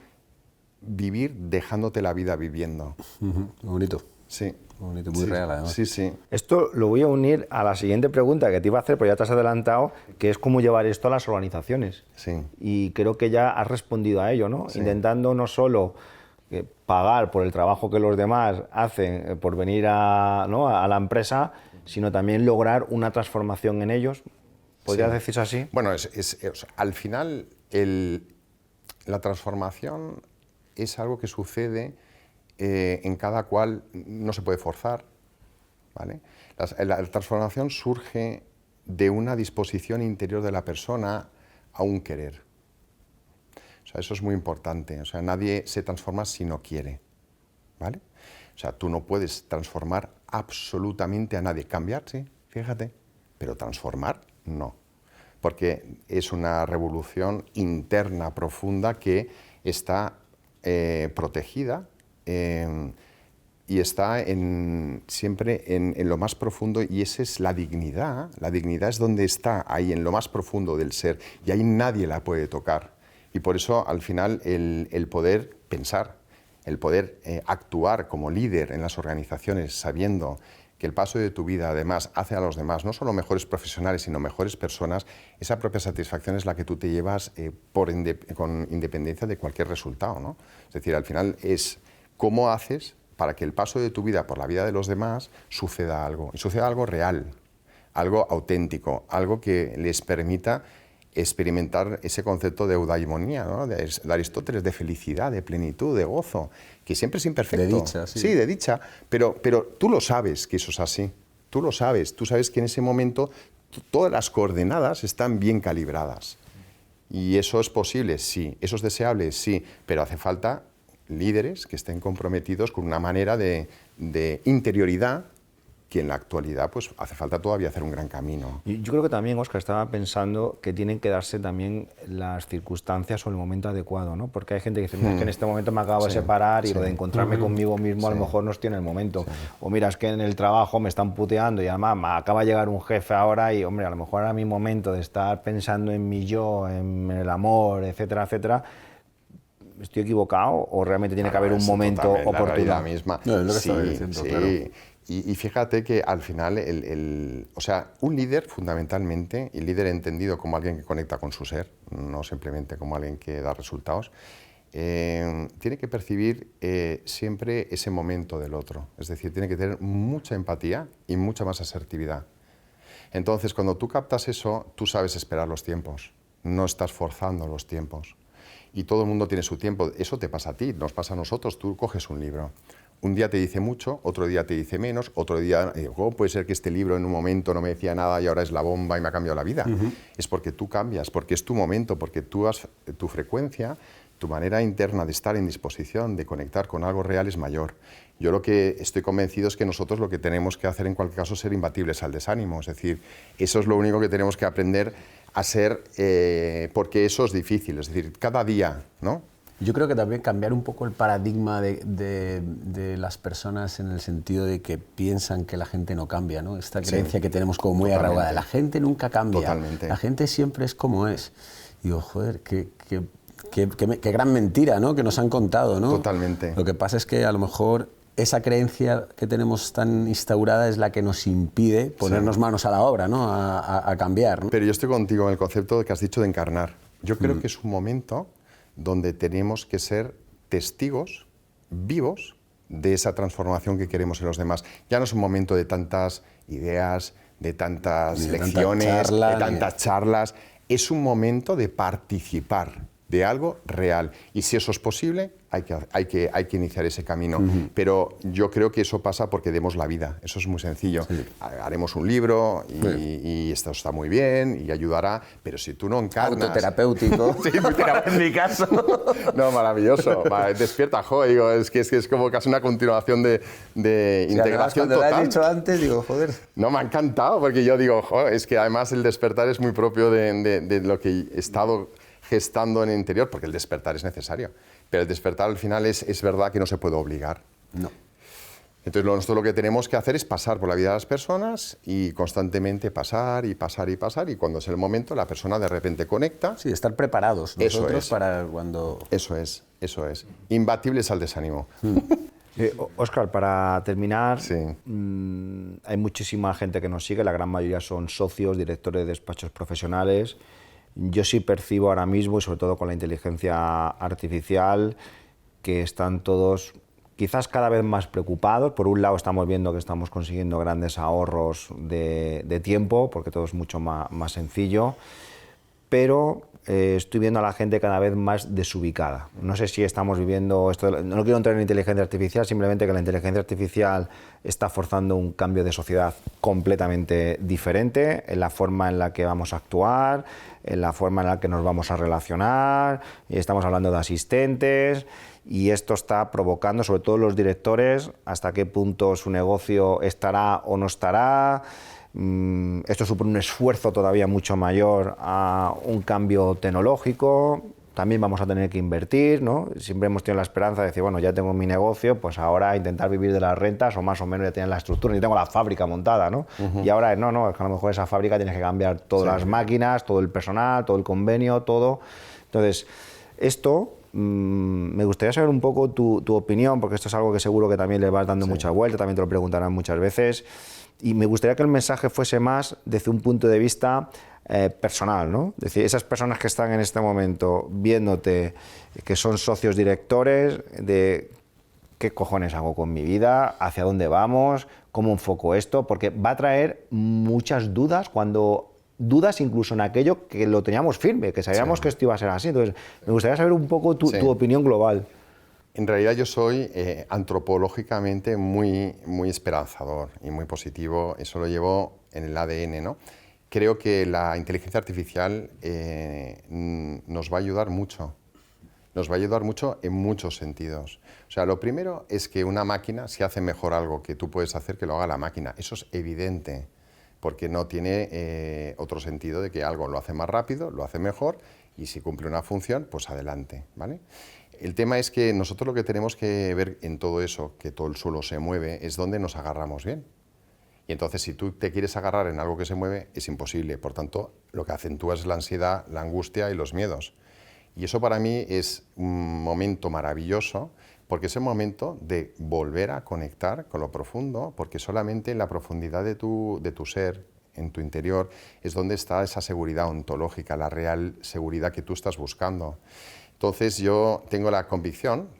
vivir dejándote la vida viviendo. Muy bonito. Sí. Muy bonito, muy real además. Sí, sí. Esto lo voy a unir a la siguiente pregunta que te iba a hacer, pero ya te has adelantado, que es cómo llevar esto a las organizaciones. Sí. Y creo que ya has respondido a ello, ¿no? Sí. Intentando no solo pagar por el trabajo que los demás hacen por venir a la empresa, sino también lograr una transformación en ellos. ¿Podrías decirse así? Bueno, al final la transformación es algo que sucede en cada cual, no se puede forzar, ¿vale? La transformación surge de una disposición interior de la persona a un querer. O sea, eso es muy importante. O sea, nadie se transforma si no quiere, ¿vale? O sea, tú no puedes transformar absolutamente a nadie. Cambiar, sí, fíjate, pero transformar, no. Porque es una revolución interna profunda que está protegida y está siempre en lo más profundo, y esa es la dignidad. La dignidad es donde está, ahí en lo más profundo del ser, y ahí nadie la puede tocar. Y por eso, al final, el poder pensar, el poder actuar como líder en las organizaciones, sabiendo que el paso de tu vida, además, hace a los demás no solo mejores profesionales, sino mejores personas, esa propia satisfacción es la que tú te llevas con independencia de cualquier resultado, ¿no? Es decir, al final es cómo haces para que el paso de tu vida por la vida de los demás suceda algo, y suceda algo real, algo auténtico, algo que les permita experimentar ese concepto de eudaimonía, ¿no? de Aristóteles, de felicidad, de plenitud, de gozo, que siempre es imperfecto. De dicha, sí. Sí, de dicha, pero tú lo sabes que eso es así, tú lo sabes, tú sabes que en ese momento todas las coordenadas están bien calibradas. ¿Y eso es posible? Sí. ¿Eso es deseable? Sí, pero hace falta líderes que estén comprometidos con una manera de interioridad que en la actualidad pues hace falta todavía hacer un gran camino. Yo creo que también, Óscar, estaba pensando que tienen que darse también las circunstancias o el momento adecuado, ¿no? Porque hay gente que dice, mira, es que en este momento me acabo de separar y lo de encontrarme conmigo mismo a lo mejor no estoy en el momento. O mira, es que en el trabajo me están puteando y además me acaba de llegar un jefe ahora y, hombre, a lo mejor era mi momento de estar pensando en mi yo, en el amor, etcétera, etcétera. ¿Estoy equivocado o realmente tiene que haber un momento oportuno? La misma. No, es lo que estaba diciendo, claro. Y fíjate que al final, o sea, un líder fundamentalmente, y líder entendido como alguien que conecta con su ser, no simplemente como alguien que da resultados, tiene que percibir siempre ese momento del otro. Es decir, tiene que tener mucha empatía y mucha más asertividad. Entonces, cuando tú captas eso, tú sabes esperar los tiempos, no estás forzando los tiempos. Y todo el mundo tiene su tiempo. Eso te pasa a ti, nos pasa a nosotros. Tú coges un libro. Un día te dice mucho, otro día te dice menos, otro día, ¿cómo puede ser que este libro en un momento no me decía nada y ahora es la bomba y me ha cambiado la vida? Es porque tú cambias, porque es tu momento, porque tu frecuencia, tu manera interna de estar en disposición, de conectar con algo real es mayor. Yo lo que estoy convencido es que nosotros lo que tenemos que hacer en cualquier caso es ser imbatibles al desánimo. Es decir, eso es lo único que tenemos que aprender a ser, porque eso es difícil. Es decir, cada día, ¿no? Yo creo que también cambiar un poco el paradigma de las personas en el sentido de que piensan que la gente no cambia, ¿no? Esta creencia que tenemos como muy arraigada. La gente nunca cambia. Totalmente. La gente siempre es como es. Y digo, joder, qué gran mentira, ¿no? Que nos han contado, ¿no? Totalmente. Lo que pasa es que a lo mejor esa creencia que tenemos tan instaurada es la que nos impide ponernos manos a la obra, ¿no? A cambiar, ¿no? Pero yo estoy contigo en el concepto que has dicho de encarnar. Yo creo que es un momento donde tenemos que ser testigos vivos de esa transformación que queremos en los demás. Ya no es un momento de tantas ideas, de tantas lecciones, de tantas charlas. Es un momento de participar de algo real. Y si eso es posible, hay que iniciar ese camino. Pero yo creo que eso pasa porque demos la vida. Eso es muy sencillo. Haremos un libro y esto está muy bien y ayudará, pero si tú no encarnas... Autoterapéutico. Sí, muy terapéutico. En mi caso. No, maravilloso. Despierta, joder, digo, es que es como casi una continuación de integración cuando total. lo has dicho antes, digo, joder. No, me ha encantado, porque yo digo, joder, es que además el despertar es muy propio de lo que he estado gestando en el interior, porque el despertar es necesario. Pero el despertar al final es verdad que no se puede obligar. No. Entonces nosotros lo que tenemos que hacer es pasar por la vida de las personas y constantemente pasar y pasar y pasar, y cuando es el momento la persona de repente conecta. Sí, estar preparados nosotros para cuando... Eso es. Imbatibles al desánimo. Óscar, para terminar, hay muchísima gente que nos sigue, la gran mayoría son socios, directores de despachos profesionales. Yo sí percibo ahora mismo, y sobre todo con la inteligencia artificial, que están todos quizás cada vez más preocupados. Por un lado estamos viendo que estamos consiguiendo grandes ahorros de tiempo, porque todo es mucho más sencillo, pero estoy viendo a la gente cada vez más desubicada. No sé si estamos viviendo esto, no quiero entrar en inteligencia artificial, simplemente que la inteligencia artificial está forzando un cambio de sociedad completamente diferente en la forma en la que vamos a actuar, en la forma en la que nos vamos a relacionar, y estamos hablando de asistentes, y esto está provocando, sobre todo los directores, hasta qué punto su negocio estará o no estará. Esto supone un esfuerzo todavía mucho mayor a un cambio tecnológico. También vamos a tener que invertir, ¿no? Siempre hemos tenido la esperanza de decir, bueno, ya tengo mi negocio, pues ahora intentar vivir de las rentas, o más o menos ya tener la estructura, ya tengo la fábrica montada, ¿no? Y ahora no, es que a lo mejor esa fábrica tienes que cambiar todas las máquinas, todo el personal, todo el convenio, todo. Entonces, esto, me gustaría saber un poco tu opinión, porque esto es algo que seguro que también le vas dando mucha vuelta, también te lo preguntarán muchas veces, y me gustaría que el mensaje fuese más desde un punto de vista personal, ¿no? Es decir, esas personas que están en este momento viéndote, que son socios directores, de qué cojones hago con mi vida, hacia dónde vamos, cómo enfoco esto, porque va a traer muchas dudas dudas incluso en aquello que lo teníamos firme, que sabíamos que esto iba a ser así. Entonces, me gustaría saber un poco tu opinión global. En realidad yo soy antropológicamente muy esperanzador y muy positivo, eso lo llevo en el ADN, ¿no? Creo que la inteligencia artificial nos va a ayudar mucho. Nos va a ayudar mucho en muchos sentidos. O sea, lo primero es que una máquina, si hace mejor algo que tú puedes hacer, que lo haga la máquina. Eso es evidente, porque no tiene otro sentido de que algo lo hace más rápido, lo hace mejor, y si cumple una función, pues adelante, ¿vale? El tema es que nosotros lo que tenemos que ver en todo eso, que todo el suelo se mueve, es dónde nos agarramos bien. Y entonces, si tú te quieres agarrar en algo que se mueve, es imposible. Por tanto, lo que acentúa es la ansiedad, la angustia y los miedos. Y eso para mí es un momento maravilloso, porque es el momento de volver a conectar con lo profundo, porque solamente en la profundidad de tu ser, en tu interior, es donde está esa seguridad ontológica, la real seguridad que tú estás buscando. Entonces yo tengo la convicción,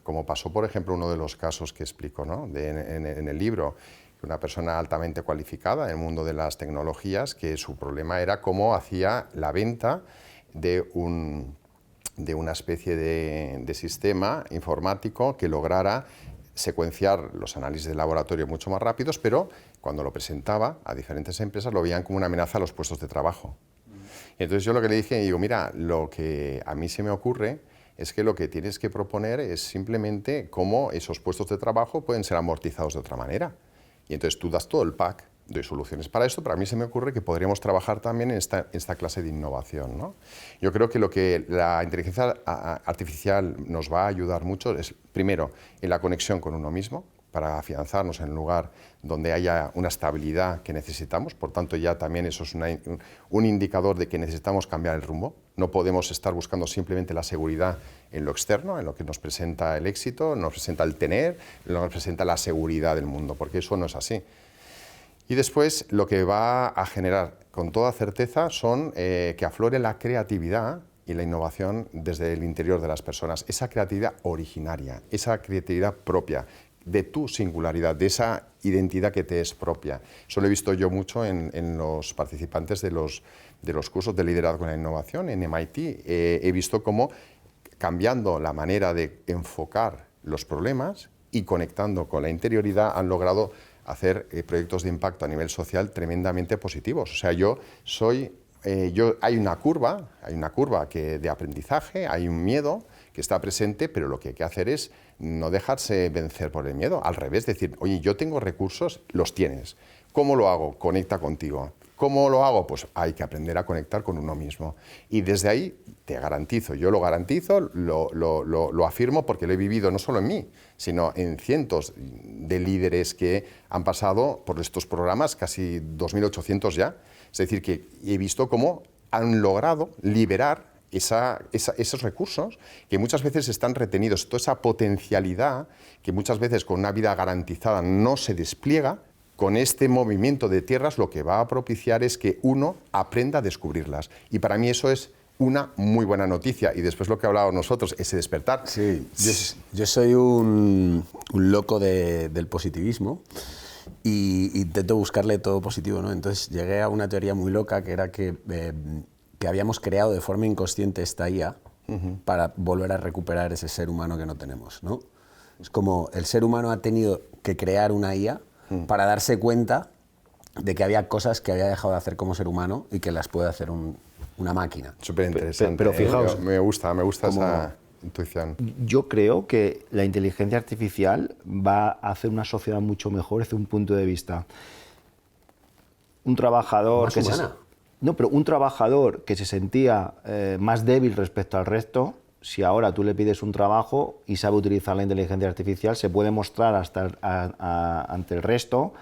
como pasó por ejemplo uno de los casos que explico, ¿no? en el libro, una persona altamente cualificada en el mundo de las tecnologías, que su problema era cómo hacía la venta de una especie de sistema informático que lograra secuenciar los análisis de laboratorio mucho más rápidos, pero cuando lo presentaba a diferentes empresas lo veían como una amenaza a los puestos de trabajo. Entonces yo lo que le dije, digo, mira, lo que a mí se me ocurre es que lo que tienes que proponer es simplemente cómo esos puestos de trabajo pueden ser amortizados de otra manera. Y entonces tú das todo el pack de soluciones para esto, pero a mí se me ocurre que podríamos trabajar también en esta clase de innovación, ¿no? Yo creo que lo que la inteligencia artificial nos va a ayudar mucho es, primero, en la conexión con uno mismo, para afianzarnos en un lugar donde haya una estabilidad que necesitamos. Por tanto, ya también eso es un indicador de que necesitamos cambiar el rumbo. No podemos estar buscando simplemente la seguridad en lo externo, en lo que nos presenta el éxito, nos presenta el tener, nos presenta la seguridad del mundo, porque eso no es así. Y después lo que va a generar con toda certeza son que aflore la creatividad y la innovación desde el interior de las personas. Esa creatividad originaria, esa creatividad propia, de tu singularidad, de esa identidad que te es propia. Eso lo he visto yo mucho en los participantes de los cursos de liderazgo en la innovación en MIT. He visto cómo cambiando la manera de enfocar los problemas y conectando con la interioridad han logrado hacer proyectos de impacto a nivel social tremendamente positivos. O sea, hay una curva de aprendizaje, hay un miedo que está presente, pero lo que hay que hacer es no dejarse vencer por el miedo. Al revés, decir, oye, yo tengo recursos, los tienes. ¿Cómo lo hago? Conecta contigo. ¿Cómo lo hago? Pues hay que aprender a conectar con uno mismo. Y desde ahí te garantizo, yo lo garantizo, lo afirmo porque lo he vivido no solo en mí, sino en cientos de líderes que han pasado por estos programas, casi 2.800 ya. Es decir, que he visto cómo han logrado liberar esos recursos que muchas veces están retenidos, toda esa potencialidad que muchas veces con una vida garantizada no se despliega. Con este movimiento de tierras lo que va a propiciar es que uno aprenda a descubrirlas. Y para mí eso es una muy buena noticia. Y después lo que hablábamos nosotros, ese despertar. Sí, yo soy un loco del positivismo y intento buscarle todo positivo, ¿no? Entonces llegué a una teoría muy loca que era que habíamos creado de forma inconsciente esta IA para volver a recuperar ese ser humano que no tenemos, ¿no? Es como el ser humano ha tenido que crear una IA para darse cuenta de que había cosas que había dejado de hacer como ser humano y que las puede hacer una máquina. Súper interesante. Pero fijaos, me gusta esa intuición. Yo creo que la inteligencia artificial va a hacer una sociedad mucho mejor desde un punto de vista. Un trabajador Más humana. pero un trabajador que se sentía más débil respecto al resto, si ahora tú le pides un trabajo y sabe utilizar la inteligencia artificial, se puede mostrar ante el resto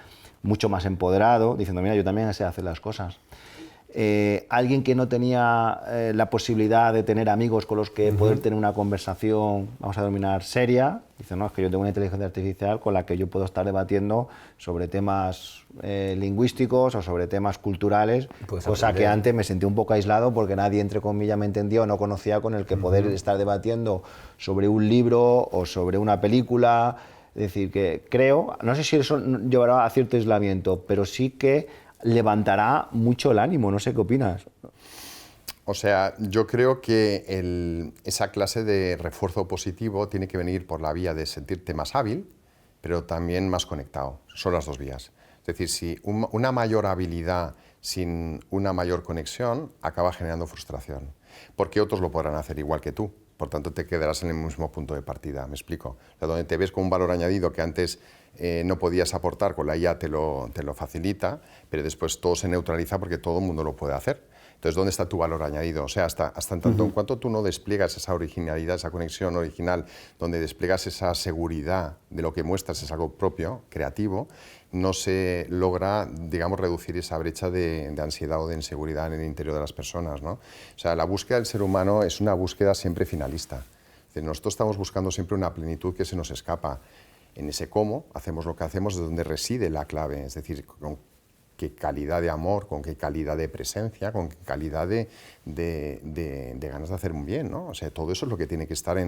mucho más empoderado, diciendo, mira, yo también sé hacer las cosas. Alguien que no tenía la posibilidad de tener amigos con los que poder tener una conversación, vamos a denominar seria, dice, no, es que yo tengo una inteligencia artificial con la que yo puedo estar debatiendo sobre temas lingüísticos o sobre temas culturales, cosa que antes me sentí un poco aislado porque nadie, entre comillas, me entendía o no conocía con el que poder estar debatiendo sobre un libro o sobre una película. Es decir, que creo, no sé si eso llevará a cierto aislamiento, pero sí que levantará mucho el ánimo. No sé qué opinas. O sea, yo creo que esa clase de refuerzo positivo tiene que venir por la vía de sentirte más hábil, pero también más conectado. Son las dos vías. Es decir, si una mayor habilidad sin una mayor conexión acaba generando frustración, porque otros lo podrán hacer igual que tú. Por tanto, te quedarás en el mismo punto de partida, ¿me explico? O sea, donde te ves con un valor añadido que antes no podías aportar, con la IA te lo facilita, pero después todo se neutraliza porque todo el mundo lo puede hacer. Entonces, ¿dónde está tu valor añadido? O sea, hasta en tanto en cuanto tú no despliegas esa originalidad, esa conexión original, donde despliegas esa seguridad de lo que muestras es algo propio, creativo, no se logra, digamos, reducir esa brecha de ansiedad o de inseguridad en el interior de las personas, ¿no? O sea, la búsqueda del ser humano es una búsqueda siempre finalista. Es decir, nosotros estamos buscando siempre una plenitud que se nos escapa. En ese cómo hacemos lo que hacemos, de donde reside la clave, es decir, con qué calidad de amor, con qué calidad de presencia, con qué calidad de ganas de hacer un bien, ¿no? O sea, todo eso es lo que tiene que estar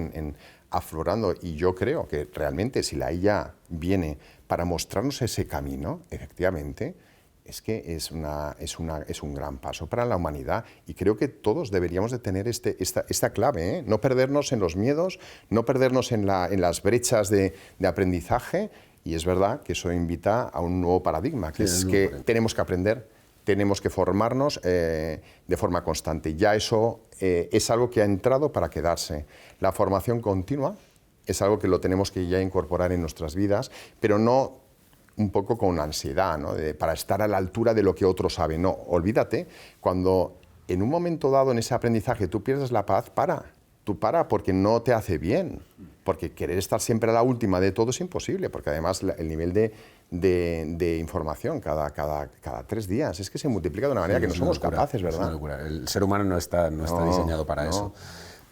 aflorando, y yo creo que realmente si la IA viene para mostrarnos ese camino, efectivamente, es que es un gran paso para la humanidad, y creo que todos deberíamos de tener esta clave, ¿eh? No perdernos en los miedos, no perdernos en las brechas de aprendizaje. Y es verdad que eso invita a un nuevo paradigma, que es que tenemos que aprender, tenemos que formarnos de forma constante. Ya eso es algo que ha entrado para quedarse. La formación continua es algo que lo tenemos que ya incorporar en nuestras vidas, pero no un poco con ansiedad, ¿no? Para estar a la altura de lo que otro sabe. No, olvídate, cuando en un momento dado en ese aprendizaje tú pierdes la paz, tú para porque no te hace bien. Porque querer estar siempre a la última de todo es imposible, porque además el nivel de información cada 3 días es que se multiplica de una manera que no somos capaces, ¿verdad? Es una locura. El ser humano no está diseñado para eso.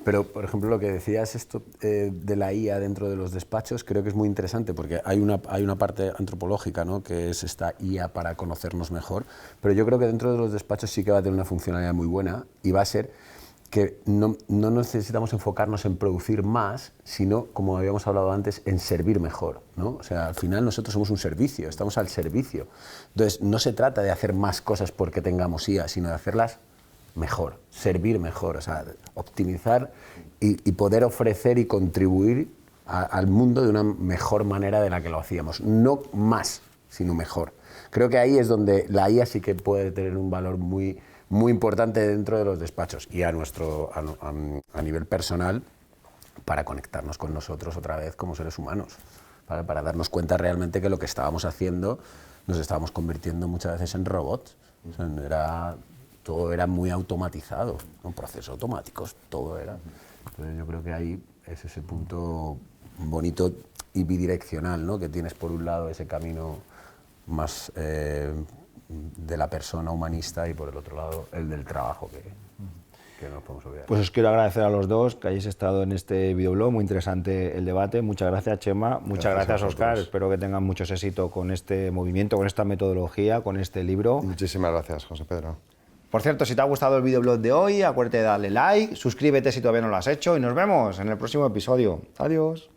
Pero, por ejemplo, lo que decías esto de la IA dentro de los despachos, creo que es muy interesante, porque hay una parte antropológica, ¿no?, que es esta IA para conocernos mejor, pero yo creo que dentro de los despachos sí que va a tener una funcionalidad muy buena, y va a ser que no necesitamos enfocarnos en producir más, sino, como habíamos hablado antes, en servir mejor, ¿no? O sea, al final nosotros somos un servicio, estamos al servicio. Entonces, no se trata de hacer más cosas porque tengamos IA, sino de hacerlas mejor, servir mejor, o sea, optimizar y poder ofrecer y contribuir al mundo de una mejor manera de la que lo hacíamos. No más, sino mejor. Creo que ahí es donde la IA sí que puede tener un valor muy importante dentro de los despachos, y a nivel personal, para conectarnos con nosotros otra vez como seres humanos, ¿vale? Para darnos cuenta realmente que lo que estábamos haciendo nos estábamos convirtiendo muchas veces en robots. O sea, todo era muy automatizado, ¿no? Procesos automáticos, todo era. Entonces yo creo que ahí es ese punto bonito y bidireccional, ¿no?, que tienes por un lado ese camino más de la persona humanista, y por el otro lado el del trabajo, que no nos podemos olvidar. Pues os quiero agradecer a los dos que hayáis estado en este videoblog, muy interesante el debate. Muchas gracias, Chema, muchas gracias Óscar, espero que tengan mucho éxito con este movimiento, con esta metodología, con este libro. Muchísimas gracias, José Pedro. Por cierto, si te ha gustado el videoblog de hoy, acuérdate de darle like, suscríbete si todavía no lo has hecho y nos vemos en el próximo episodio. Adiós.